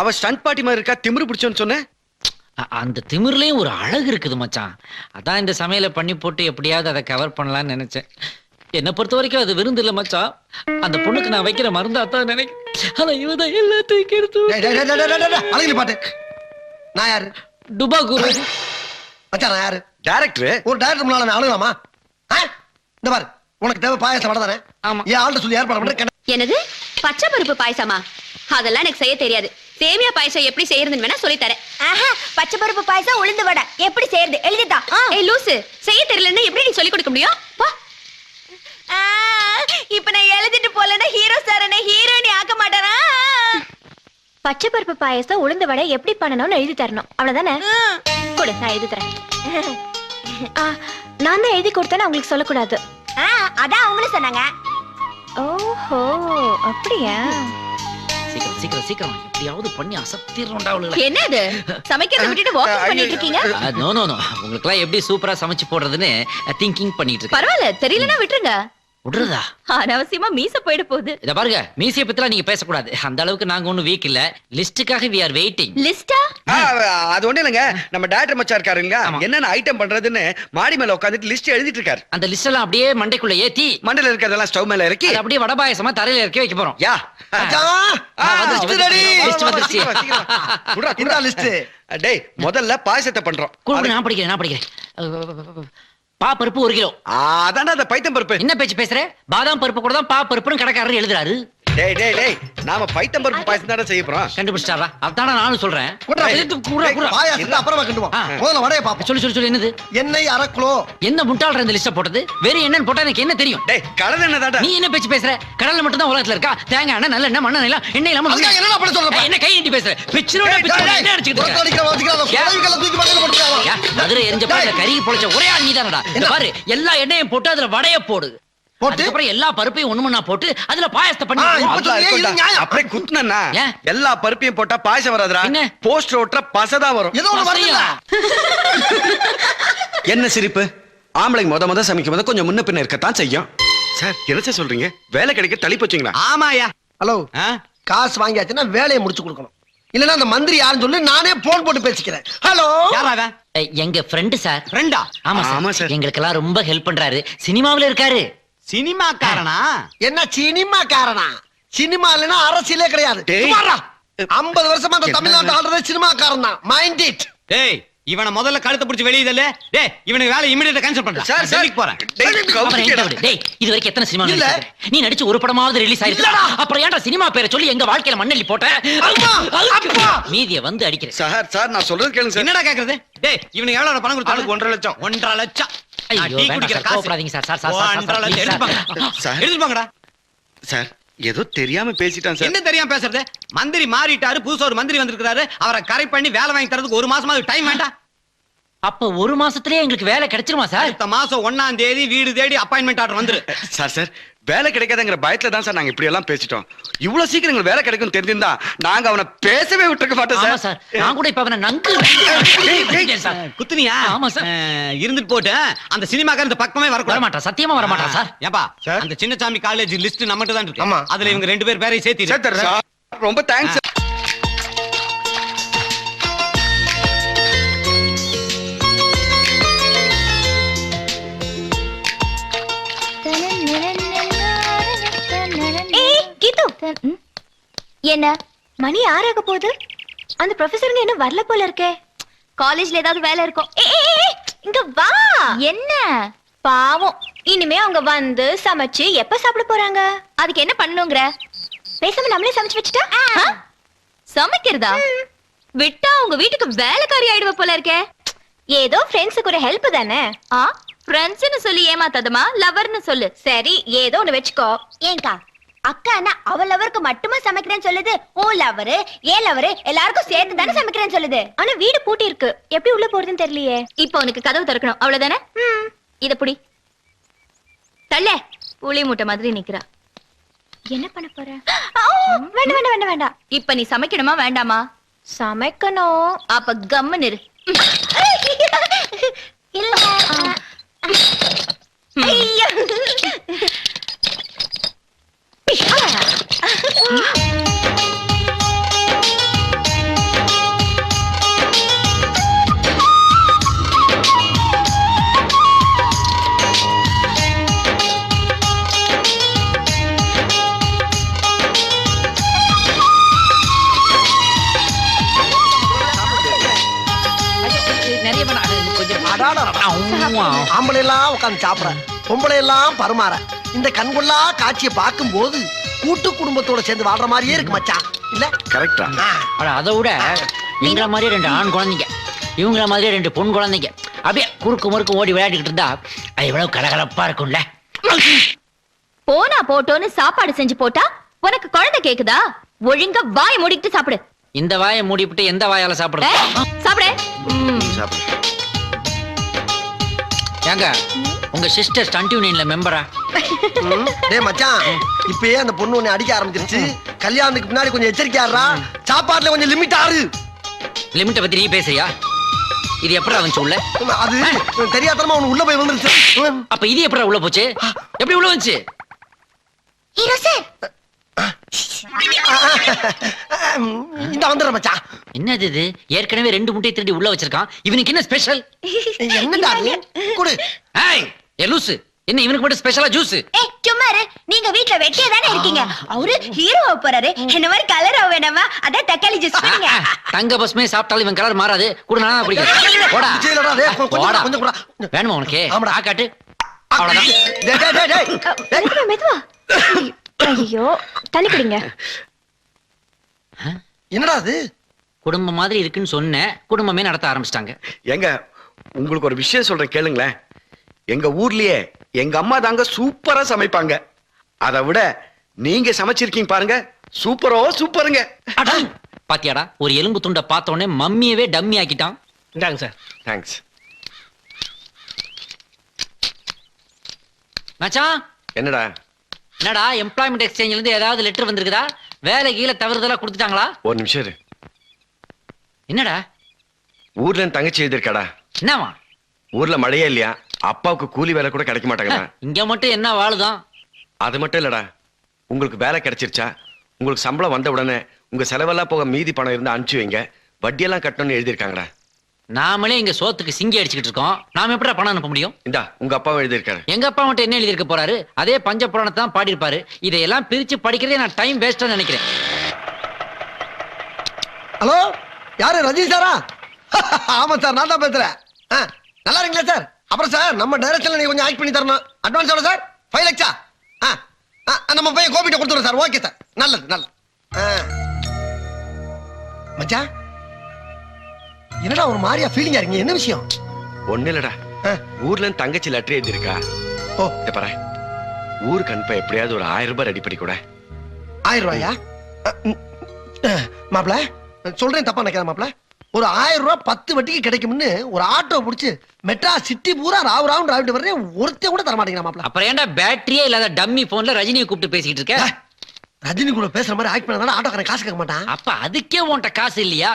அவ ஸ்டண்ட் பாட்டி மாதிரி இருக்கா, திமிரு பிடிச்சோன்னு சொன்ன. அந்த திமிர்லயும் ஒரு அழகு இருக்குது மச்சான். அதான் இந்த சமையல பண்ணி போட்டு எப்படியாவது அதை கவர் பண்ணலாம்னு நினைச்சேன். என்ன பொறுத்த வரைக்கும் அது விருந்து இல்ல மச்சான். அந்த பொண்ணுக்கு நான் வைக்கிற மருந்து அதான் நினைக்கிறேன். ஆனா இவதான் எல்லாத்தையும் கெடுத்து. அழகில பாட்டு. நான் யாரு? டுபா குரு மச்சான். நான் யாரு? டைரக்டர். ஒரு டைரக்டர் முன்னால அழுகலாமா? இந்த பாரு, உனக்கு தேவை பாயாசம் வடை தானே? ஆமா. ஏன் ஆள்கிட்ட சொல்லி ஏற்பாடு பண்ண? என்னது பச்சை பருப்பு பாயசமா? அதெல்லாம் எனக்கு செய்ய தெரியாது. சேமியா பாயசம் எப்படி செய்யறதுன்னு வேணா சொல்லி தரேன். பச்சை பருப்பு பாயசம் உளுந்து வடை எப்படி செய்யறது எழுதிட்டா. ஏய் லூசு, செய்ய தெரியலன்னா எப்படி நீ சொல்லி கொடுக்க முடியும்? போ. இப்ப நான் எழுதிட்டு போலன்னா ஹீரோ சார் என்ன ஹீரோயினி ஆக்க மாட்டாரா? பச்சை பருப்பு பாயசம் உளுந்து வடை எப்படி பண்ணணும்னு எழுதி தரணும், அவ்வளவுதானே? கொடு, நான் எழுதி தரேன். நான் தான் எழுதி கொடுத்தேன்னு உங்களுக்கு சொல்லக்கூடாது. அதான் அவங்களும் சொன்னாங்க. ஓஹோ, அப்படியா? சீக்கிரம் சீக்கிரம் சீக்கிரம் எப்படியாவது பண்ணி அசத்திரண்டா அவளுக்கு. என்னது சமைக்கிறத விட்டுட்டு வாக்கிங் பண்ணிட்டு இருக்கீங்க? நோ நோ நோ, உங்களுக்கு எல்லாம் எப்படி சூப்பரா சமைச்சு போடுறதுன்னு திங்கிங் பண்ணிட்டு இருக்கேன். பரவாயில்ல, தெரியலனா விட்டுருங்க. விடுறதா? அனாவசியமா மீச போயிட போகுது. இத பாருங்க, மீசைய பத்திலாம் நீங்க பேசக்கூடாது. அந்த அளவுக்கு நாங்க ஒண்ணும் வீக் இல்ல. லிஸ்டுக்காக we are waiting. லிஸ்டா? அது ஒண்ணு இல்லங்க, நம்ம டைரக்டர் மச்சான் இருக்காருங்க, என்னென்ன ஐட்டம் பண்றதுன்னு மாடி மேல உட்கார்ந்துட்டு லிஸ்ட் எழுதிட்டு இருக்காரு. அந்த லிஸ்ட் எல்லாம் அப்படியே மண்டைக்குள்ள ஏத்தி மண்டையில இருக்கிறதெல்லாம் ஸ்டவ் மேல இறக்கி அப்படியே வடை பாயசமா தரையில இறக்கி வைக்க போறோம். யா டேய், முதல்ல பாயசத்தை பண்றோம். நான் படிக்கிறேன். பா பருப்பு 1 கிலோ. அதானே அந்த பைத்தம் பருப்பு. என்ன பேச்சு பேசுற? பாதாம் பருப்பு கூட தான் பா பருப்புன்னு கடைக்காரர் எழுதுறாரு. டேய் டேய் டேய், நாம பைத்தம் பருப்பு பாயசம் தான செய்ய போறோம். கண்டுபிடிச்சாரா? அதானே நானும் சொல்றேன். பாயசத்தை அப்புறமா கிண்டுவோம். முதல்ல வடைய பாப்போம். சொல்லு என்னது? எண்ணெய் 1/2 கிலோ. என்ன முட்டாள்ற இந்த லிஸ்ட போட்டது? வேற என்னன்னு போட்டா எனக்கு என்ன தெரியும்? டேய், கடல் எண்ணெய் தான்டா. நீ என்ன பேச்சு பேசுற? கடல்ல மட்டும் தான் உலகத்துல இருக்கா? தேங்காய் எண்ணெய், நல்ல எண்ணெய், மண்ணெண்ணெய் எல்லாம் எண்ணெய் இல்லாம என்னடா பண்ண சொல்ற? என்ன கை நீட்டி பேசுற? பிச்சரோட என்ன அடிச்சிட்டு இருக்க? மதுரை எரிஞ்ச பாரு கறி பொளச்ச ஒரே ஆள் நீதானடா. இந்த பாரு, எல்லா எண்ணெயும் போட்டு அதுல வடைய போடு. அப்புறம் எல்லா பருப்பையும் ஒண்ணுமண்ணா போட்டு அதுல பாயசத்தை பண்ணி அப்படியே குத்துனா எல்லா பருப்பையும் போட்டா பாயசம் வராதுடா. போஸ்டர் ஓட்டுற பசதா வரும். என்ன சிரிப்பு? ஆம்பளைங்க முத சமைக்கும் போது கொஞ்சம் முன்ன பின்ன இருக்கத்தான் செய்யும். சார், என்ன சார் சொல்றீங்க? வேலை கிடைக்க தள்ளி போச்சுங்களா? ஆமாயா. ஹலோ, காசு வாங்கியாச்சுன்னா வேலையை முடிச்சு கொடுக்கணும். இல்லன்னா அந்த மந்திரி யாருன்னு சொல்லி நானே போன் போட்டு பேசிக்கிறேன். ஹலோ, யாராவ? எங்க ஃப்ரெண்ட் சார். ஃப்ரெண்டா? ஆமா சார், எங்களுக்கெல்லாம் ரொம்ப ஹெல்ப் பண்றாரு. சினிமாவுல இருக்காரு. சினிமாக்காரனா? என்ன சினிமாக்காரனா? சினிமா இல்லைன்னா அரசியலே கிடையாது. 50 வருஷமா அந்த தமிழ்நாட்டு ஆடுறதே சினிமாக்காரன் தான். Mind it. டேய், இவனை முதல்ல கழுத்தை பிடிச்சி வெளியதல்ல. டேய், இவனுக்கு வேலை இமிடியேட்டா கேன்சல் பண்றேன். சார் டெல்லிக்கு போறேன். டேய், இது வரைக்கும் எத்தனை சினிமா நடிச்சிருக்க? நீ நடிச்சு ஒரு படமாவது ரிலீஸ் ஆயிருக்கு. அப்புறம் ஏன்டா சினிமா பேரை சொல்லி எங்க வாழ்க்கையில மண்ணெல்லி போட்ட? மீதிய வந்து அடிக்கிறேன். சார் நான் சொல்றது கேளுங்க சார். என்னடா கேக்குறது? டேய், இவனுக்கு எவ்வளவு பணம் கொடுத்தாலும் 1.5 லட்சம். 1.5 லட்சம். ஐயோ, கோபப்படாதீங்க சார். எடுத்துப்பாங்கடா. சார், ஏதோ தெரியாம பேசிட்டான் சார். என்ன தெரியாம பேசுறது? மந்திரி மாறிட்டாரு, புதுசா ஒரு மந்திரி வந்திருக்காரு. அவரை கரை பண்ணி வேலை வாங்கி தரதுக்கு 1 மாசமாவது டைம் வேண்டாம்? அப்ப 1 மாசத்துலயே எங்களுக்கு வேலை கிடைச்சிருமா சார்? அடுத்த மாசம் 1ஆம் தேதி வீடு தேடி அப்பாயின்மெண்ட் ஆர்டர் வந்துரு. சார் வேலை கிடைக்காதங்கிற பயத்துல தான் சார் நாங்க இப்படி எல்லாம் பேசிட்டோம். இவ்வளவு சீக்கிரம் எங்களுக்கு வேலை கிடைக்கும் தெரிஞ்சிருந்தா நாங்க அவனை பேசவே விட்டுருக்க மாட்டோம் சார். நான் கூட இப்ப அவனை நங்கு குத்துனியா? ஆமா சார். இருந்துட்டு போட்டு அந்த சினிமாக்கார இந்த பக்கமே வர மாட்டான். சத்தியமா வர மாட்டான் சார். ஏப்பா, அந்த சின்னசாமி காலேஜ் லிஸ்ட் நம்மகிட்ட தான் இருக்கு. அதுல இவங்க 2 பேர் பேரையும் சேர்த்து. ரொம்ப தேங்க்ஸ். என்ன மணி 6 ஆக போகுது. அந்த ப்ரொஃபசருங்க இன்னும் வரல போல இருக்கே. காலேஜ்ல ஏதாவது வேலை இருக்கும். இங்க வா. என்ன பாவம், இனிமே அவங்க வந்து சமைச்சு எப்ப சாப்பிட போறாங்க? அதுக்கு என்ன பண்ணணுங்கிற? பேசாம நம்மளே சமைச்சு வச்சுட்டா? சமைக்கிறதா? விட்டா உங்க வீட்டுக்கு வேலைக்காரி ஆயிடுவ போல இருக்கே. ஏதோ ஃப்ரெண்ட்ஸுக்கு ஒரு ஹெல்ப் தானே. ஃப்ரெண்ட்ஸ்னு சொல்லி ஏமாத்தாதமா, லவர்னு சொல்லு. சரி, ஏதோ ஒண்ணு வெச்சுக்கோ. ஏங்கா அக்கா என்ன அவ லவருக்கு மட்டுமா சமைக்கிறேன்னு சொல்லுது? ஓ லவரு, ஏன் லவரு எல்லாருக்கும் சேர்த்து தானே சமைக்கிறேன்னு சொல்லுது. ஆனா வீடு பூட்டி இருக்கு, எப்படி உள்ள போறதுன்னு தெரியலையே. இப்போ உனக்கு கதவு திறக்கணும், அவ்வளவுதானே? இத புடி. தள்ள புளி மூட்டை மாதிரி நிக்கிறா. என்ன பண்ண போற? வேண்டாம் வேண்டாம் வேண்டாம் வேண்டாம். இப்ப நீ சமைக்கணுமா வேண்டாமா? சமைக்கணும். அப்ப கம்முன்னு இரு. இல்ல ஐயோ ஆம்பளை எல்லாம் உட்காந்து சாப்பிட, பொம்பளை எல்லாம் பருமாற, இந்த கண்கொள்ளா காட்சியை பார்க்கும் போது கூட்டு குடும்பத்தோட சேர்ந்து வாழ்ற மாதிரியே இருக்கு மச்சான். இல்ல கரெக்டா? அதை விட எங்களை மாதிரியே 2 ஆண் குழந்தைங்க, இவங்கள மாதிரியே 2 பொன் குழந்தைங்க அப்படியே குறுக்கு முறுக்கு ஓடி விளையாடிக்கிட்டு இருந்தா அது எவ்வளவு கலகலப்பா இருக்கும்ல. போனா போட்டோன்னு சாப்பாடு செஞ்சு போட்டா உனக்கு குழந்தை கேக்குதா? ஒழுங்கா வாயை மூடிட்டு சாப்பிடு. இந்த வாயை மூடிவிட்டு எந்த வாயால சாப்பிடுறது? சாப்பிடு. ஏங்க உங்க சிஸ்டர் ஸ்டண்ட் யூனியன்ல மெம்பரா? டேய் மச்சான், இப்பயே அந்த பொண்ணு உன்னை அடிக்க ஆரம்பிச்சிருச்சு. கல்யாணத்துக்கு முன்னாடி கொஞ்சம் எச்சரிக்கையாடுறா. சாப்பாட்டுல கொஞ்சம் லிமிட் ஆறு. லிமிட்டை பத்தி நீ பேசுறியா? இது எப்படி வந்துச்சு உள்ள? அது தெரியாதனமா உனக்கு உள்ள போய் வந்துருச்சு. அப்ப இது எப்படி உள்ள போச்சு? எப்படி உள்ள வந்துச்சு? ஹீரோ சார் இந்த வந்துடுற மச்சான். என்னது இது? ஏற்கனவே 2 முட்டையை திருடி உள்ள வச்சிருக்கான். இவனுக்கு என்ன ஸ்பெஷல்? என்னடா குடு. ஏய் ஏ லூசு, என்ன இவனுக்கு மட்டும் ஸ்பெஷலா ஜூஸ்? சும்மா இரு. நீங்க வீட்ல வெட்டியே தானே இருக்கீங்க. அவரு ஹீரோவா போறாரு, என்ன மாதிரி கலரா வேணாமா? அதான் தக்காளி ஜூஸ் பண்ணுங்க. தங்க பஸ்மே சாப்பிட்டாலும் இவன் கலர் மாறாது. கூட நான் குடிக்கிறேன். போடா போடா. கொஞ்சம் கூட வேணுமா உனக்கு? ஆமாடா. காட்டு. அவ்வளவுதான். டேய் டேய் டேய் மெதுவா. ஐயோ தண்ணி குடிங்க. என்னடா அது? குடும்பம் மாதிரி இருக்குன்னு சொன்னேன், குடும்பமே நடத்த ஆரம்பிச்சிட்டாங்க. எங்க உங்களுக்கு ஒரு விஷயம் சொல்றேன் கேளுங்களேன். எங்க ஊர்லயே எங்க அம்மா தாங்க சூப்பரா சமைப்பாங்க. அதை விட நீங்க சமைச்சிருக்கீங்க பாருங்க, சூப்பரோ சூப்பருங்க. பாத்தியாடா, ஒரு எலும்பு துண்டை பார்த்த உடனே மம்மியவே டம்மி ஆக்கிட்டான். இந்தாங்க சார். தேங்க்ஸ். மச்சான் என்னடா என்னடா எம்ப்ளாய்மெண்ட் எக்ஸ்சேஞ்சில இருந்து ஏதாவது லெட்டர் வந்திருக்குதா? வேலை கீழ தவறுதலா கொடுத்துட்டாங்களா? ஒரு நிமிஷம் இரு. என்னடா ஊர்ல இருந்து தங்கச்சி எழுதிருக்காடா. என்னவா? ஊர்ல மழையே இல்லையா, அப்பாவுக்கு கூலி வேலை கூட கிடைக்க மாட்டாங்களா? இங்க மட்டும் என்ன வாழுதான்? அது மட்டும் இல்லடா, உங்களுக்கு வேலை கிடைச்சிருச்சா, உங்களுக்கு சம்பளம் வந்த உடனே உங்க செலவெல்லாம் போக மீதி பணம் இருந்தா அனுப்பிச்சு வைங்க, வட்டியெல்லாம் கட்டணும்னு எழுதியிருக்காங்கடா. நாமளே இங்க சோத்துக்கு சிங்கி அடிச்சுக்கிட்டு இருக்கோம், நாம எப்படா பணம் அனுப்ப முடியும்? இந்தா உங்க அப்பாவும் எழுதியிருக்காரு. எங்க அப்பா மட்டும் என்ன எழுதியிருக்க போறாரு? அதே பஞ்ச புராணத்தை தான் பாடியிருப்பாரு. இதையெல்லாம் பிரிச்சு படிக்கிறதே நான் டைம் வேஸ்டா நினைக்கிறேன். ஹலோ, யாரு? ரஜினி சாரா? ஆமா சார், நான் தான் பேசுறேன். நல்லா இருக்கீங்களா சார்? அப்புறம் சார், நம்ம டைரக்ஷன்ல நீங்க கொஞ்சம் ஆக்ட் பண்ணி தரணும். அட்வான்ஸ் எவ்வளவு சார்? 5 லட்சா? நம்ம போய் கோபிட்ட கொடுத்துறோம் சார். ஓகே சார், நல்லது நல்லது. மச்சான், என்னடா ஒரு மாதிரியா ஃபீலிங்கா இருக்கீங்க? என்ன விஷயம்? ஒண்ணு இல்லடா, ஊர்ல இருந்து தங்கச்சி லெட்டர் எழுதியிருக்கா. ஓ இத பாரு, ஊருக்கு அனுப்ப எப்படியாவது ஒரு 1000 ரூபாய் ரெடி பண்ணி கூட. 1000 ரூபாயா? மாப்பிள சொல்றேன், தப்பா நினைக்காத மாப்பிள. ஒரு 1000 ரூபாய் 10 வட்டிக்கு கிடைக்கும்னு ஒரு ஆட்டோ பிடிச்சு மெட்ராஸ் சிட்டி பூரா ராவ் ராவ் டிராவிட்டு வர்றேன். ஒருத்தே கூட தர மாட்டேங்கிறா மாப்பிள. அப்புறம் ஏன்டா பேட்டரியே இல்லாத டம்மி போன்ல ரஜினியை கூப்பிட்டு பேசிக்கிட்டு இருக்க? ரஜினி கூட பேசுற மாதிரி ஆக்ட் பண்ணா ஆட்டோக்காரன் காசு கேட்க மாட்டான். அப்ப அதுக்கே உன்கிட்ட காசு இல்லையா?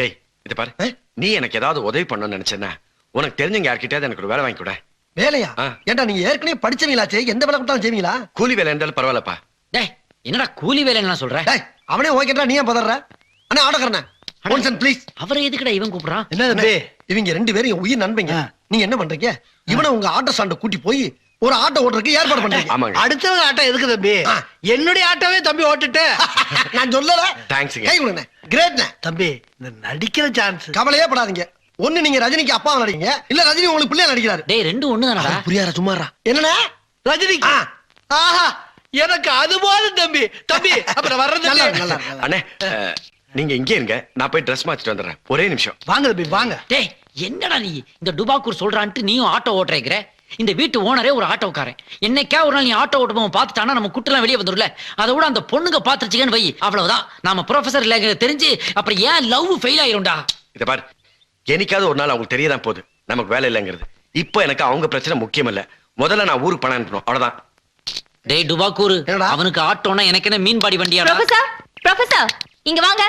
டேய் இத பாரு, நீ எனக்கு ஏதாவது உதவி பண்ணணும்னு நினைச்சேன்னா உனக்கு தெரிஞ்சவங்க யார்கிட்டயாவது எனக்கு ஒரு வேலை வாங்கி கூட. வேலையா? ஏன்டா நீங்க ஏற்கனவே படிச்சவங்களாச்சே, எந்த வேலை கொடுத்தாலும் செய்வீங்களா? கூலி வேலை இருந்தாலும் பரவாயில்லப்பா. டேய் என்னடா கூலி வேலைன்னு சொல்ற? டேய் அவனே ஓகேடா, நீ ஏன் பதற? அண்ணா ஆட்டோக்காரனே, ஒன்சன் ப்ளீஸ். அவரை எதுக்குடா இவன் கூப்பிடுறான்? என்ன தம்பி, இவங்க 2 பேரும் உயிர் நண்பங்க. நீங்க என்ன பண்றீங்க? இவனை உங்க ஆட்டோ ஸ்டாண்ட கூட்டி போய் ஒரு ஆட்டோ ஓட்டுறதுக்கு ஏற்பாடு பண்றீங்க. ஆமாங்க. அடுத்தவங்க ஆட்டம் எதுக்கு தம்பி? என்னுடைய ஆட்டோவே தம்பி ஓட்டுட்டு. நான் சொல்லல. தேங்க்ஸ்ங்க. கை கொடுங்க. கிரேட்ண்ணே. தம்பி இந்த நடிக்கிற சான்ஸ் கவலையே படாதீங்க. ஒண்ணு நீங்க ரஜினிக்கு அப்பா நடிங்க, இல்ல ரஜினி உங்களுக்கு பிள்ளையா நடிக்கிறாரு. டேய் ரெண்டும் ஒண்ணுதானடா. புரியாத சும்மாரா. என்னண்ணே? ரஜினி. ஆஹா எனக்கு அது போதும் தம்பி. தம்பி அப்புறம் வர்றது நல்லா இருக்கு, நல்லா இருக்கு. அண்ணே நீங்க இங்கே இருங்க, நான் போய் ட்ரெஸ் மாத்திட்டு வந்துடுறேன். ஒரே நிமிஷம். வாங்க தம்பி வாங்க. டேய் என்னடா நீ இந்த டுபாக்கூர் சொல்றான்ட்டு நீயும் ஆட்டோ ஓட்டுறேங்கிற? இந்த வீட்டு ஓனரே ஒரு ஆட்டோக்காரன். என்னைக்கா ஒரு நாள் நீ ஆட்டோ ஓட்டுவோம் பார்த்துட்டானா நம்ம குட்டெல்லாம் வெளியே வந்துடும்ல. அதை விட அந்த பொண்ணுங்க பார்த்துருச்சுங்கன்னு வை, அவ்வளவுதான். நாம ப்ரொஃபசர் இல்லைங்கிறது தெரிஞ்சு அப்புறம் ஏன் லவ் ஃபெயில் ஆயிரும்டா. இத பாரு, என்னைக்காவது ஒரு நாள் அவங்களுக்கு தெரியதான் போகுது நமக்கு வேலை இல்லைங்கிறது. இப்போ எனக்கு அவங்க பிரச்சனை முக்கியம் இல்ல. முதல்ல நான் ஊருக்கு பணம் அனுப்பணும், அவ்வளவுதான். டேய் டுபாக்கூர், என்னடா? அவனுக்கு ஆட்டோனா எனக்கு என்ன மீன் பாடி வண்டியா? ப்ரொஃபசர் ப்ரொஃபசர் இங்க வாங்க.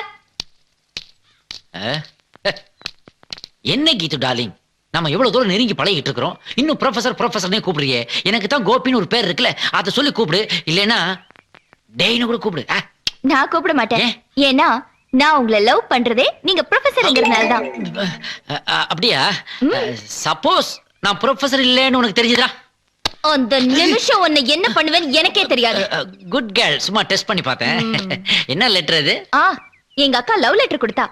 என்ன கீது டார்லிங், நம்ம எவ்வளவு தூரம் நெருங்கி பழகிட்டு இருக்கிறோம், இன்னும் ப்ரொஃபசர் ப்ரொஃபசர்னே கூப்பிடுறியே. எனக்கு தான் கோபின்னு ஒரு பேர் இருக்குல்ல, அதை சொல்லி கூப்பிடு. இல்லைன்னா டேய்னு கூட கூப்பிடு. நான் கூப்பிட மாட்டேன். ஏன்? ஏன்னா நான் உங்களை லவ் பண்றதே நீங்க ப்ரொஃபசர்ங்கிறதுனால தான். அப்படியா? சப்போஸ் நான் ப்ரொஃபசர் இல்லைன்னு உனக்கு தெரிஞ்சுதா? அந்த நிமிஷம் உன்னை என்ன பண்ணுவேன்னு எனக்கே தெரியாது. குட் கேர்ள், சும்மா டெஸ்ட் பண்ணி பார்த்தேன். என்ன லெட்டர் இது? எங்க அக்கா லவ் லெட்டர் கொடுத்தா.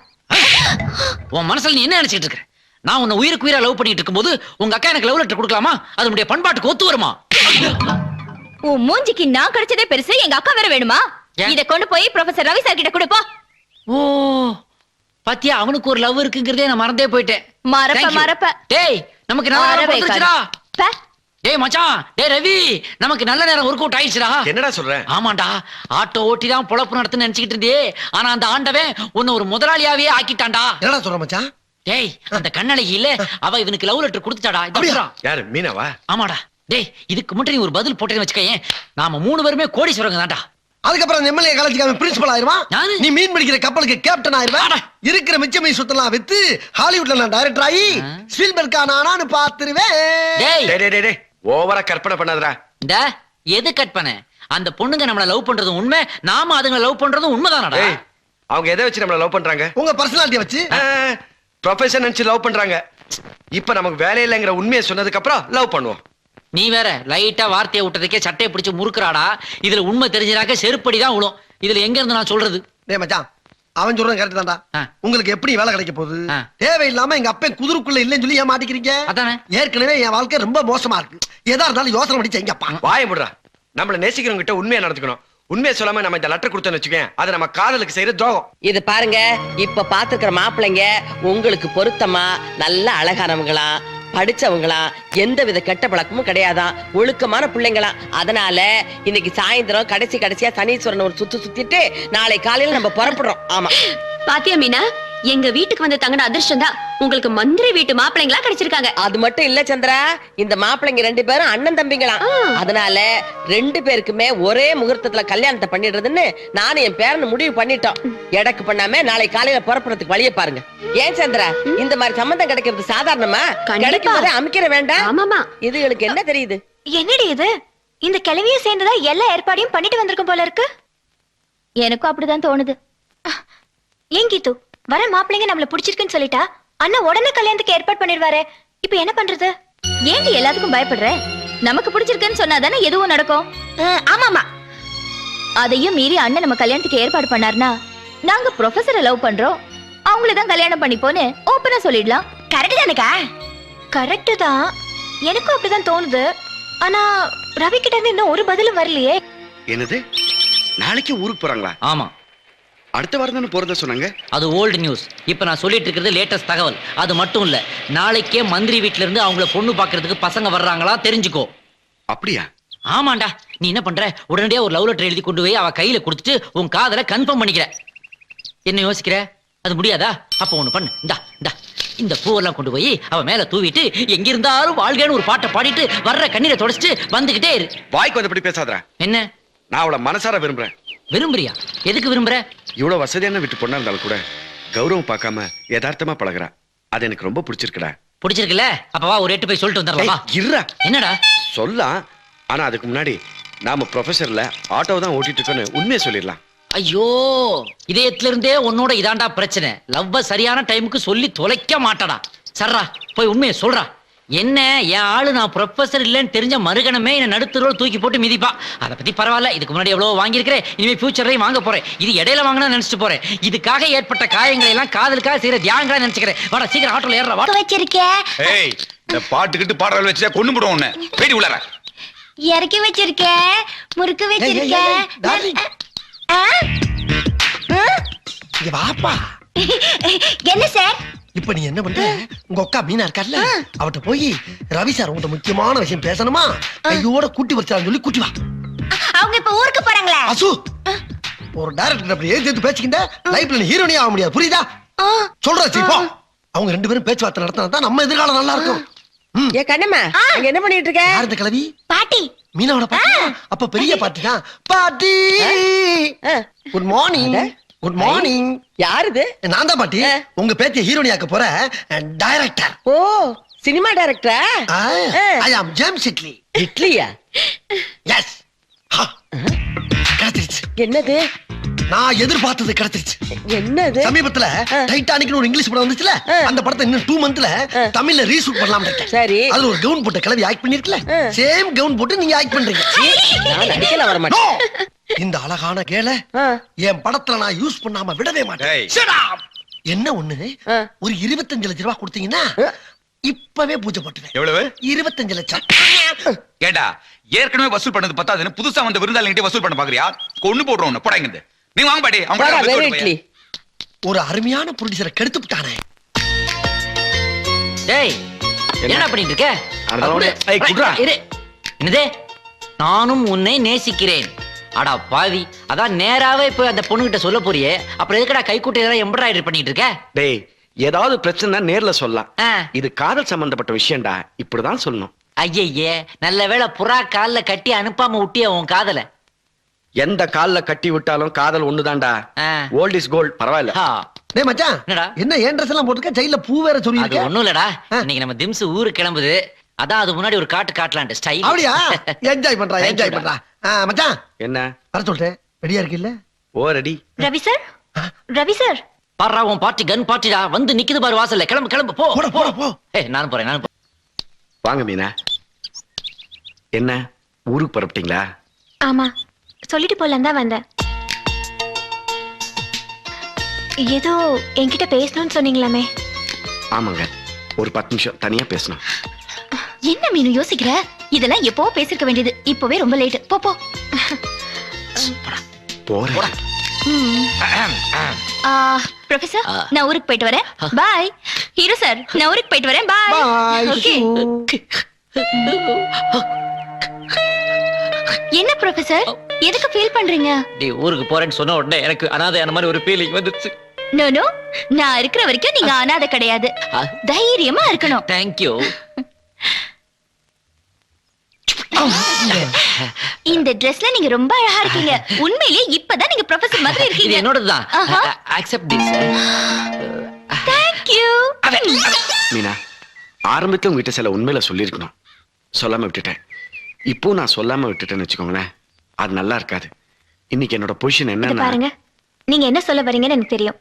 உன் மனசுல நீ என்ன நினைச்சிட்டு இருக்க? நான் உன்னை உயிருக்கு உயிரா லவ் பண்ணிட்டு இருக்கும்போது உங்க அக்கா எனக்கு லவ் லெட்டர் கொடுக்கலாமா? அது உடைய பண்பாட்டுக்கு ஒத்து வருமா? உன் மூஞ்சிக்கு நான் கிடைச்சதே பெருசு, எங்க அக்கா வேற வேணுமா? இத கொண்டு போய் ப்ரொஃபசர் ரவி சார் கிட்ட கொடுப்பா. ஓ பாத்தியா, அவனுக்கு ஒரு லவ் இருக்குங்கிறதே நான் மறந்தே போயிட்டேன். மறப்ப டேய் நமக்கு நல்ல நேரம் வந்துருச்சுடா. டேய் மச்சான், டேய் ரவி, நமக்கு நல்ல நேரம் ஒர்க் அவுட் ஆயிடுச்சுடா. என்னடா சொல்ற? ஆமாண்டா, ஆட்டோ ஓட்டி தான் பொழப்பு நடத்துன்னு நினைச்சிட்டு இருந்தே, ஆனா அந்த ஆண்டவன் உன்னை ஒரு முதலாளியாவே ஆக்கிட்டான்டா. என்னடா சொல்ற மச்சான்? டேய் அந்த கண்ணழகி இல்ல, அவ இவனுக்கு லவ் லெட்டர் கொடுத்துட்டாடா. யாரு, மீனாவா? ஆமாடா. டேய் இதுக்கு மட்டும் நீ ஒரு பதில் போட்டேன்னு வச்சுக்கேன், நாம 3 பேருமே கோடீஸ்வரங்க தான்டா. அதுக்கப்புறம் எம்எல்ஏ காலேஜுக்கு பிரின்சிபல் ஆயிருவான். நானு? நீ மீன் பிடிக்கிற கப்பலுக்கு கேப்டன் ஆயிருவான். இருக்கிற மிச்சமை சுத்தலாம் வித்து ஹாலிவுட்ல நான் டைரக்டர் ஆகி ஸ்பீல்பர்க்கா நானான்னு பாத்துருவேன். டேய் டேய் டேய் டேய், ஓவரா கற்பனை பண்ணாதடா. இந்த எது கட் பண்ண? அந்த பொண்ணுங்க நம்மள லவ் பண்றதும் உண்மை, நாம அதுங்களை லவ் பண்றதும் உண்மைதானடா. டேய் அவங்க எதை வச்சு நம்மள லவ் பண்றாங்க? உங்க பர்சனாலிட்டியை வச்சு. ப்ரொஃபஷன் நினைச்சு லவ் பண்றாங்க. இப்ப நமக்கு வேலை இல்லைங்கிற உண்மையை சொன்னதுக்கு அப்புறம் லவ் பண்ணுவோம். நீ வேற லைட்டா வார்த்தையை விட்டதுக்கே சட்டையை பிடிச்சு முறுக்குறாடா. இதுல உண்மை தெரிஞ்சினாக்க செருப்படி தான் விழும். இதுல எங்க இருந்து நான் சொல்றது? டேய் மச்சான், அவன் சொல்றது கரெக்ட் தான்டா. உங்களுக்கு எப்படி வேலை கிடைக்க போகுது? ஆ. தேவையில்லாம எங்க அப்பன் குதிருக்குள்ள இல்லைன்னு சொல்லி ஏன் மாட்டிக்கிறீங்க? அதானே. ஏற்கனவே என் வாழ்க்கை ரொம்ப மோசமா இருக்கு. எதா இருந்தாலும் யோசனை பண்ணி செய்யுங்கப்பா. வாய முடுறா. நம்மள நேசிக்கிறவங்க கிட்ட உண்மையா நடந்துக்கணும். உண்மையை சொல்லாம நம்ம இந்த லெட்டர் கொடுத்தோன்னு வச்சுக்கேன், அது நம்ம காதலுக்கு செய்யற துரோகம். இது பாருங்க, இப்ப பாத்துக்கிற மாப்பிள்ளைங்க உங்களுக்கு பொருத்தமா நல்ல அழகானவங்களா, படிச்சவங்களா, எந்த வித கெட்ட பழக்கமும் கிடையாதான், ஒழுக்கமான பிள்ளைங்களாம். அதனால இன்னைக்கு சாயந்தரம் கடைசியா சனீஸ்வரன் ஒரு சுத்திட்டு நாளை காலையில நம்ம புறப்படுறோம். ஆமா பாத்தியா மீனா, எங்க வீட்டுக்கு வந்து தங்கின அதிர்ஷ்டம் தான் உங்களுக்கு மந்திரி வீட்டு மாப்பிள்ளைங்களா கிடைச்சிருக்காங்க. அது மட்டும் இல்ல சந்திரா, இந்த மாப்பிள்ளைங்க 2 பேரும் அண்ணன் தம்பிங்களாம். அதனால 2 பேருக்குமே ஒரே முகூர்த்தத்துல கல்யாணத்தை பண்ணிடுறதுன்னு நானும் என் பேரன் முடிவு பண்ணிட்டோம். எடக்கு பண்ணாம நாளை காலையில புறப்படுறதுக்கு வழியை பாருங்க. ஏன் சந்திரா, இந்த மாதிரி சம்பந்தம் கிடைக்கிறது சாதாரணமா? கிடைக்கும் போதே அமைக்கிற வேண்டாம். ஆமாமா. இதுகளுக்கு என்ன தெரியுது? என்னடி இது? இந்த கிழவிய சேர்ந்துதான் எல்லா ஏற்பாடையும் பண்ணிட்டு வந்திருக்கும் போல இருக்கு. எனக்கும் அப்படிதான் தோணுது. ஏன் கீது, வர மாப்பிள்ளைங்க நம்மள பிடிச்சிருக்குன்னு சொல்லிட்டா அண்ணா உடனே கல்யாணத்துக்கு ஏற்பாடு பண்ணிடுவாரு. இப்ப என்ன பண்றது? ஏன்டி எல்லாத்துக்கும் பயப்படுற? நமக்கு பிடிச்சிருக்குன்னு சொன்னாதானே எதுவும் நடக்கும். ஆமாமா. அதையும் மீறி அண்ணன் நம்ம கல்யாணத்துக்கு ஏற்பாடு பண்ணாருன்னா நாங்க ப்ரொஃபசரை லவ் பண்றோம், அவங்களதான் கல்யாணம் பண்ணிப்போன்னு ஓப்பனா சொல்லிடலாம். கரெக்ட் தானேக்கா? கரெக்ட் தான், எனக்கும் அப்படிதான் தோணுது. ஆனா ரவி கிட்ட இருந்து இன்னும் ஒரு பதிலும் வரலையே. என்னது, நாளைக்கு ஊருக்கு போறாங்களா? ஆமா, அடுத்த வாரம் தானே போறதா சொன்னாங்க. அது ஓல்டு நியூஸ். இப்ப நான் சொல்லிட்டு இருக்கிறது லேட்டஸ்ட் தகவல். அது மட்டும் இல்ல, நாளைக்கே மந்திரி வீட்ல இருந்து அவங்கள பொண்ணு பாக்குறதுக்கு பசங்க வர்றாங்களா, தெரிஞ்சுக்கோ. அப்படியா? ஆமாண்டா. நீ என்ன பண்ற, உடனடியா ஒரு லவ் லெட்டர் எழுதி கொண்டு போய் அவ கையில கொடுத்துட்டு உன் காதலை கன்ஃபார்ம் பண்ணிக்கிற. என்ன யோசிக்கிற? அது முடியாதா? அப்ப ஒண்ணு பண்ணு, இந்த பூவெல்லாம் கொண்டு போய் அவ மேல தூவிட்டு எங்க இருந்தாலும் வாழ்கைன்னு ஒரு பாட்டை பாடிட்டு வர்ற கண்ணீரை தொடச்சிட்டு வந்துகிட்டே இரு. வாய்க்கு வந்தபடி பேசாதடா. என்ன? நான் அவளை மனசார விரும்புறேன். விரும்புறியா? எதுக்கு விரும்புற? இவ்வளவு வசதியான வீட்டு பொண்ணா இருந்தாலும் கூட கௌரவம் பார்க்காம யதார்த்தமா பழகுறா. அது எனக்கு ரொம்ப பிடிச்சிருக்குடா. பிடிச்சிருக்குல்ல? அப்ப வா, ஒரு 8 போய் சொல்லிட்டு வந்துடலாம். இருடா. என்னடா சொல்லலாம், ஆனா அதுக்கு முன்னாடி நாம ப்ரொஃபசர்ல ஆட்டோ தான் ஓட்டிட்டு இருக்கோன்னு உண்மையை சொல்லிடலாம். ஐயோ, இதயத்துல இருந்தே உன்னோட இதாண்டா பிரச்சனை. லவ்வ சரியான டைமுக்கு சொல்லி தொலைக்க மாட்டடா. சர்ரா, போய் உண்மையை சொல்றா. என்ன என் ஆளு நான் ப்ரொஃபசர் இல்லைன்னு தெரிஞ்ச மறுகணமே என்ன நடுத்தரோடு தூக்கி போட்டு மிதிப்பா. அதை பத்தி பரவாயில்ல, இதுக்கு முன்னாடி எவ்வளவு வாங்கியிருக்கிறேன், இனிமே ஃபியூச்சர்லையும் வாங்க போறேன். இது இடையில வாங்கினா நினைச்சிட்டு போறேன். இதுக்காக ஏற்பட்ட காயங்களை எல்லாம் காதலுக்காக செய்யற தியாகங்களா நினைச்சுக்கிறேன். வாடா சீக்கிரம் ஆட்டோல ஏறா. வாடா வச்சிருக்கேன். ஏய் இந்த பாட்டுக்கிட்டு பாடல் வச்சா கொண்டு போடுவோம் உன்னை. வெயிட் உள்ளற. இறக்கி வச்சிருக்கேன். முறுக்கு வச்சிருக்கேன். இங்க வாப்பா. என்ன சார்? இப்ப நீ என்ன பண்ற? உங்க அக்கா மீனா இருக்கார்ல, அவட்ட போய் ரவி சார் உங்கள்ட்ட முக்கியமான விஷயம் பேசணுமா, கையோட கூட்டி வச்சான்னு சொல்லி கூட்டி வா. அவங்க இப்ப ஊருக்கு போறாங்களா? அசு, ஒரு டைரக்டர் அப்படி ஏத்து பேசிக்கிட்ட லைஃப்ல நீ ஹீரோனியா ஆக முடியாது, புரியுதா? சொல்ற இப்போ அவங்க ரெண்டு பேரும் பேச்சுவார்த்தை நடத்தினா தான் நம்ம எதிர்காலம் நல்லா இருக்கும். ஏ கண்ணம்மா, அங்க என்ன பண்ணிட்டு இருக்க? யார் இந்த கிழவி? பாட்டி. மீனாவோட பாட்டி. அப்ப பெரிய பாட்டி தான். பாட்டி குட் மார்னிங். Good morning. யார் இது? நான் தான் பாட்டி, உங்க பேத்திய ஹீரோனியாக்க போற டைரக்டர். ஓ, சினிமா டைரக்டரா? ஐ அம் ஜேம்ஸ் இட்லி. இட்லியா? எஸ். கிடைச்சிருச்சு. என்னது? நான் எதிர்பார்த்தது கிடைச்சிருச்சு. என்னது? சமீபத்துல டைட்டானிக்னு ஒரு இங்கிலீஷ் படம் வந்துச்சுல, அந்த படத்தை இன்னும் 2 மந்த்ல தமிழ்ல ரீஷூட் பண்ணலாம் இருக்கேன். சரி. அதுல ஒரு கவுன் போட்ட கிளவி ஆக்ட் பண்ணிருக்கல, சேம் கவுன் போட்டு நீங்க ஆக்ட் பண்றீங்க. நான் நடிக்கல வர மாட்டேன். இந்த அழகான கேள என் படத்துல நான் யூஸ் பண்ணாம விடவே மாட்டேன். என்ன ஒண்ணு, ஒரு 25 லட்சம் ரூபாய் கொடுத்தீங்கன்னா இப்பவே பூஜை போட்டுவேன். எவ்வளவு? 25 லட்சம். கேட்டா ஏற்கனவே வசூல் பண்ணது பத்தாதுன்னு புதுசா வந்த விருந்தாளிகிட்டே வசூல் பண்ண பாக்குறியா? கொண்டு போடுறோம் போடாங்க. நீ வாங்க பாடி. இட்லி. ஒரு அருமையான ப்ரொடியூசரை கெடுத்து விட்டானே. டேய் என்ன பண்ணிட்டு இருக்க? ஏய் குட்ரா. என்னதே? நானும் உன்னை நேசிக்கிறேன். அடா பாவி, அதான் நேராவே போய் அந்த பொண்ணுகிட்ட சொல்ல போறியே, அப்புறம் எதுக்கடா கைக்கூட்டி எல்லாம் எம்ப்ராய்டரி பண்ணிட்டு இருக்க? டேய் ஏதாவது பிரச்சனை நேர்ல சொல்லலாம். இது காதல் சம்பந்தப்பட்ட விஷயம்டா, இப்படிதான் சொல்லணும். ஐயே, நல்ல வேளை புறா கால்ல கட்டி அனுப்பாம விட்டிய உன் காதல. எந்த கால்ல கட்டி விட்டாலும் காதல் ஒண்ணுதான்டா. Old is gold. பரவாயில்ல. டேய் மச்சான், என்ன ஏன் Dress எல்லாம் போட்டுக்க? ஜெயில பூ வேற சொல்லி அது ஒண்ணும் இல்லடா, இன்னைக்கு நம்ம திம்ஸ் ஊருக்கு கிளம்புது, அதான் அது முன்னாடி ஒரு காட்டு காட்டலான்ட்டு ஸ்டைல். அப்படியா? என்ஜாய் பண்றா, என்ஜாய் பண்றா. மச்சான் என்ன வர சொல்றேன், ரெடியா இருக்கீல்ல? Oh ready. Ravi sir, Ravi sir பாரா, உன் பார்ட்டி கன் பார்ட்டிடா வந்து நிக்குது பாரு வாசல்ல. கிளம்பு கிளம்பு, போ போ போ. நானும் போறேன். வாங்க மீனா. என்ன ஊருக்கு புறப்பட்டீங்களா? ஆமா, சொல்லிட்டு போலாம் தான் வந்தேன். ஏதோ என்கிட்ட பேசணும்னு சொன்னீங்களாமே? ஆமாங்க, ஒரு 10 நிமிஷம் தனியா பேசணும். என்ன மீனு யோசிக்கிற? இதெல்லாம் எப்போ பேசிருக்க வேண்டியது, இப்பவே ரொம்ப லேட். போ போ. போறேன். ப்ரொஃபசர், நான் ஊருக்கு போயிட்டு வரேன். பாய். ஹீரோ சார், நான் ஊருக்கு போயிட்டு வரேன். பாய். ஓகே. என்ன ப்ரொஃபசர், எதுக்கு ஃபீல் பண்றீங்க? நீ ஊருக்கு போறேன்னு சொன்ன உடனே எனக்கு அனாதை அந்த மாதிரி ஒரு ஃபீலிங் வந்துச்சு. நோ நோ, நான் இருக்கிற வரைக்கும் நீங்க அனாதை கிடையாது. தைரியமா இருக்கணும். Thank you. இந்த Dressல நீங்க ரொம்ப அழகா இருக்கீங்க. உண்மையிலேயே இப்பதான் நீங்க ப்ரொஃபசர் மாதிரி இருக்கீங்க. இது என்னோடதுதான். Accept this. Thank you. Meena, ஆரம்பத்துல உங்ககிட்ட சில உண்மையில சொல்லியிருக்கணும், சொல்லாம விட்டுட்டேன். இப்போ நான் சொல்லாம விட்டுட்டேன்னு வச்சுக்கோங்களேன், அது நல்லா இருக்காது. இன்னைக்கு என்னோட பொசிஷன் என்னன்னா, பாருங்க, நீங்க என்ன சொல்ல வரீங்கன்னு எனக்கு தெரியும்.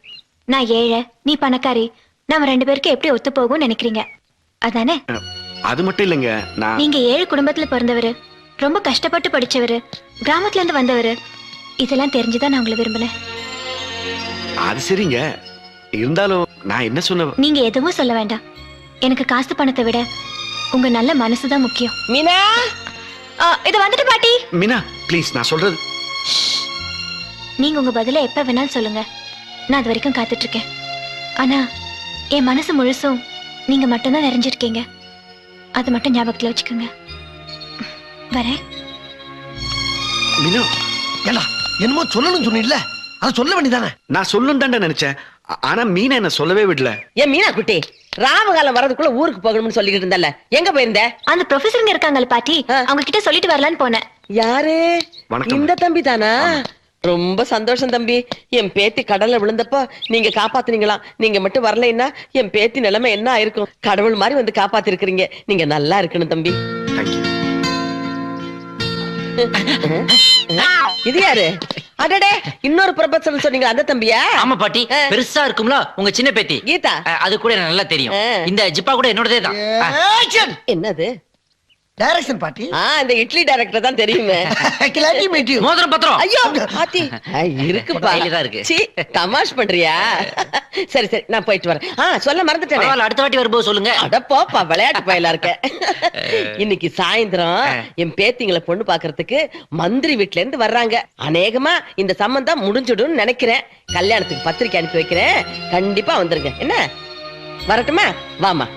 நான் ஏழை, நீ பணக்காரி, நம்ம 2 பேருக்கு எப்படி ஒத்து போகும்னு நினைக்கிறீங்க, அதானே? அது மட்டும் இல்லைங்க. நீங்க ஏழை குடும்பத்துல பிறந்தவரு, ரொம்ப கஷ்டப்பட்டு படிச்சவரு, கிராமத்துல இருந்து வந்தவரு, இதெல்லாம் தெரிஞ்சுதான் நான் உங்களை விரும்பினேன். அது சரிங்க, இருந்தாலும் நான் என்ன சொன்ன. நீங்க எதுவும் சொல்ல வேண்டாம். எனக்கு காசு பணத்தை விட உங்க நல்ல மனசுதான் முக்கியம். மீனா, இத வந்துட்டு பாட்டி. மீனா ப்ளீஸ், நான் சொல்றது. நீங்க உங்க பதில எப்ப வேணாலும் சொல்லுங்க, நான் அது வரைக்கும் காத்துட்டு இருக்கேன். ஆனா என் மனசு முழுசும் நீங்க மட்டும்தான் நிறைஞ்சிருக்கீங்க, அது மட்டும் ஞாபகத்துல வச்சுக்கோங்க. வரேன். மீனா, ஏண்டா என்னமோ சொல்லணும்னு சொன்னீல்ல, அத சொல்ல வேண்டியதானே? நான் சொல்லணும் தான்டா நினைச்சேன், ஆனா மீனா என்ன சொல்லவே விடல. ஏன் மீனா குட்டி, ராமகாலம் வரதுக்குள்ள ஊருக்கு போகணும்னு சொல்லிக்கிட்டு இருந்தல, எங்க போயிருந்த? அந்த ப்ரொஃபசருங்க இருக்காங்கல்ல பாட்டி, அவங்க கிட்ட சொல்லிட்டு வரலான்னு போனேன். யாரு? இந்த தம்பி தானா? ரொம்ப சந்தோஷம் தம்பி. என் பேத்தி கடல்ல விழுந்தப்போ நீங்க காப்பாத்துனீங்களாம். நீங்க மட்டும் வரலைன்னா என் பேத்தி நிலைமை என்ன ஆயிருக்கும்? கடவுள் மாதிரி வந்து காப்பாத்திருக்கிறீங்க. நீங்க நல்லா இருக்கணும் தம்பி. இது யாரு? அடடே, இன்னொரு ப்ரொபோசல் சொன்னீங்க, அந்த தம்பியா? ஆமா பாட்டி, பெருசா இருக்கும்ல உங்க சின்ன பேத்தி கீதா. அது கூட எனக்கு நல்லா தெரியும். இந்த ஜிப்பா கூட என்னோடதே தான். என்னது டைரக்ஷன் பாட்டி? இந்த இட்லி டைரக்டர் தான் தெரியுமே. மோதிரம் பத்திரம். ஐயோ பாத்தி இருக்குப்பா. கையில தான் இருக்கு. சீ, தமாஷ் பண்றியா? சரி சரி, நான் போயிட்டு வரேன். சொல்ல மறந்துட்டேன். அடுத்த வாட்டி வரும்போது சொல்லுங்க. அட போப்பா, விளையாட்டு பயலா இருக்க. இன்னைக்கு சாயந்தரம் என் பேத்திங்களை பொண்ணு பாக்குறதுக்கு மந்திரி வீட்ல இருந்து வர்றாங்க. அநேகமா இந்த சம்பந்தம் முடிஞ்சிடும்னு நினைக்கிறேன். கல்யாணத்துக்கு பத்திரிக்கை அனுப்பி வைக்கிறேன், கண்டிப்பா வந்துருங்க. என்ன வரட்டுமா? வாமா.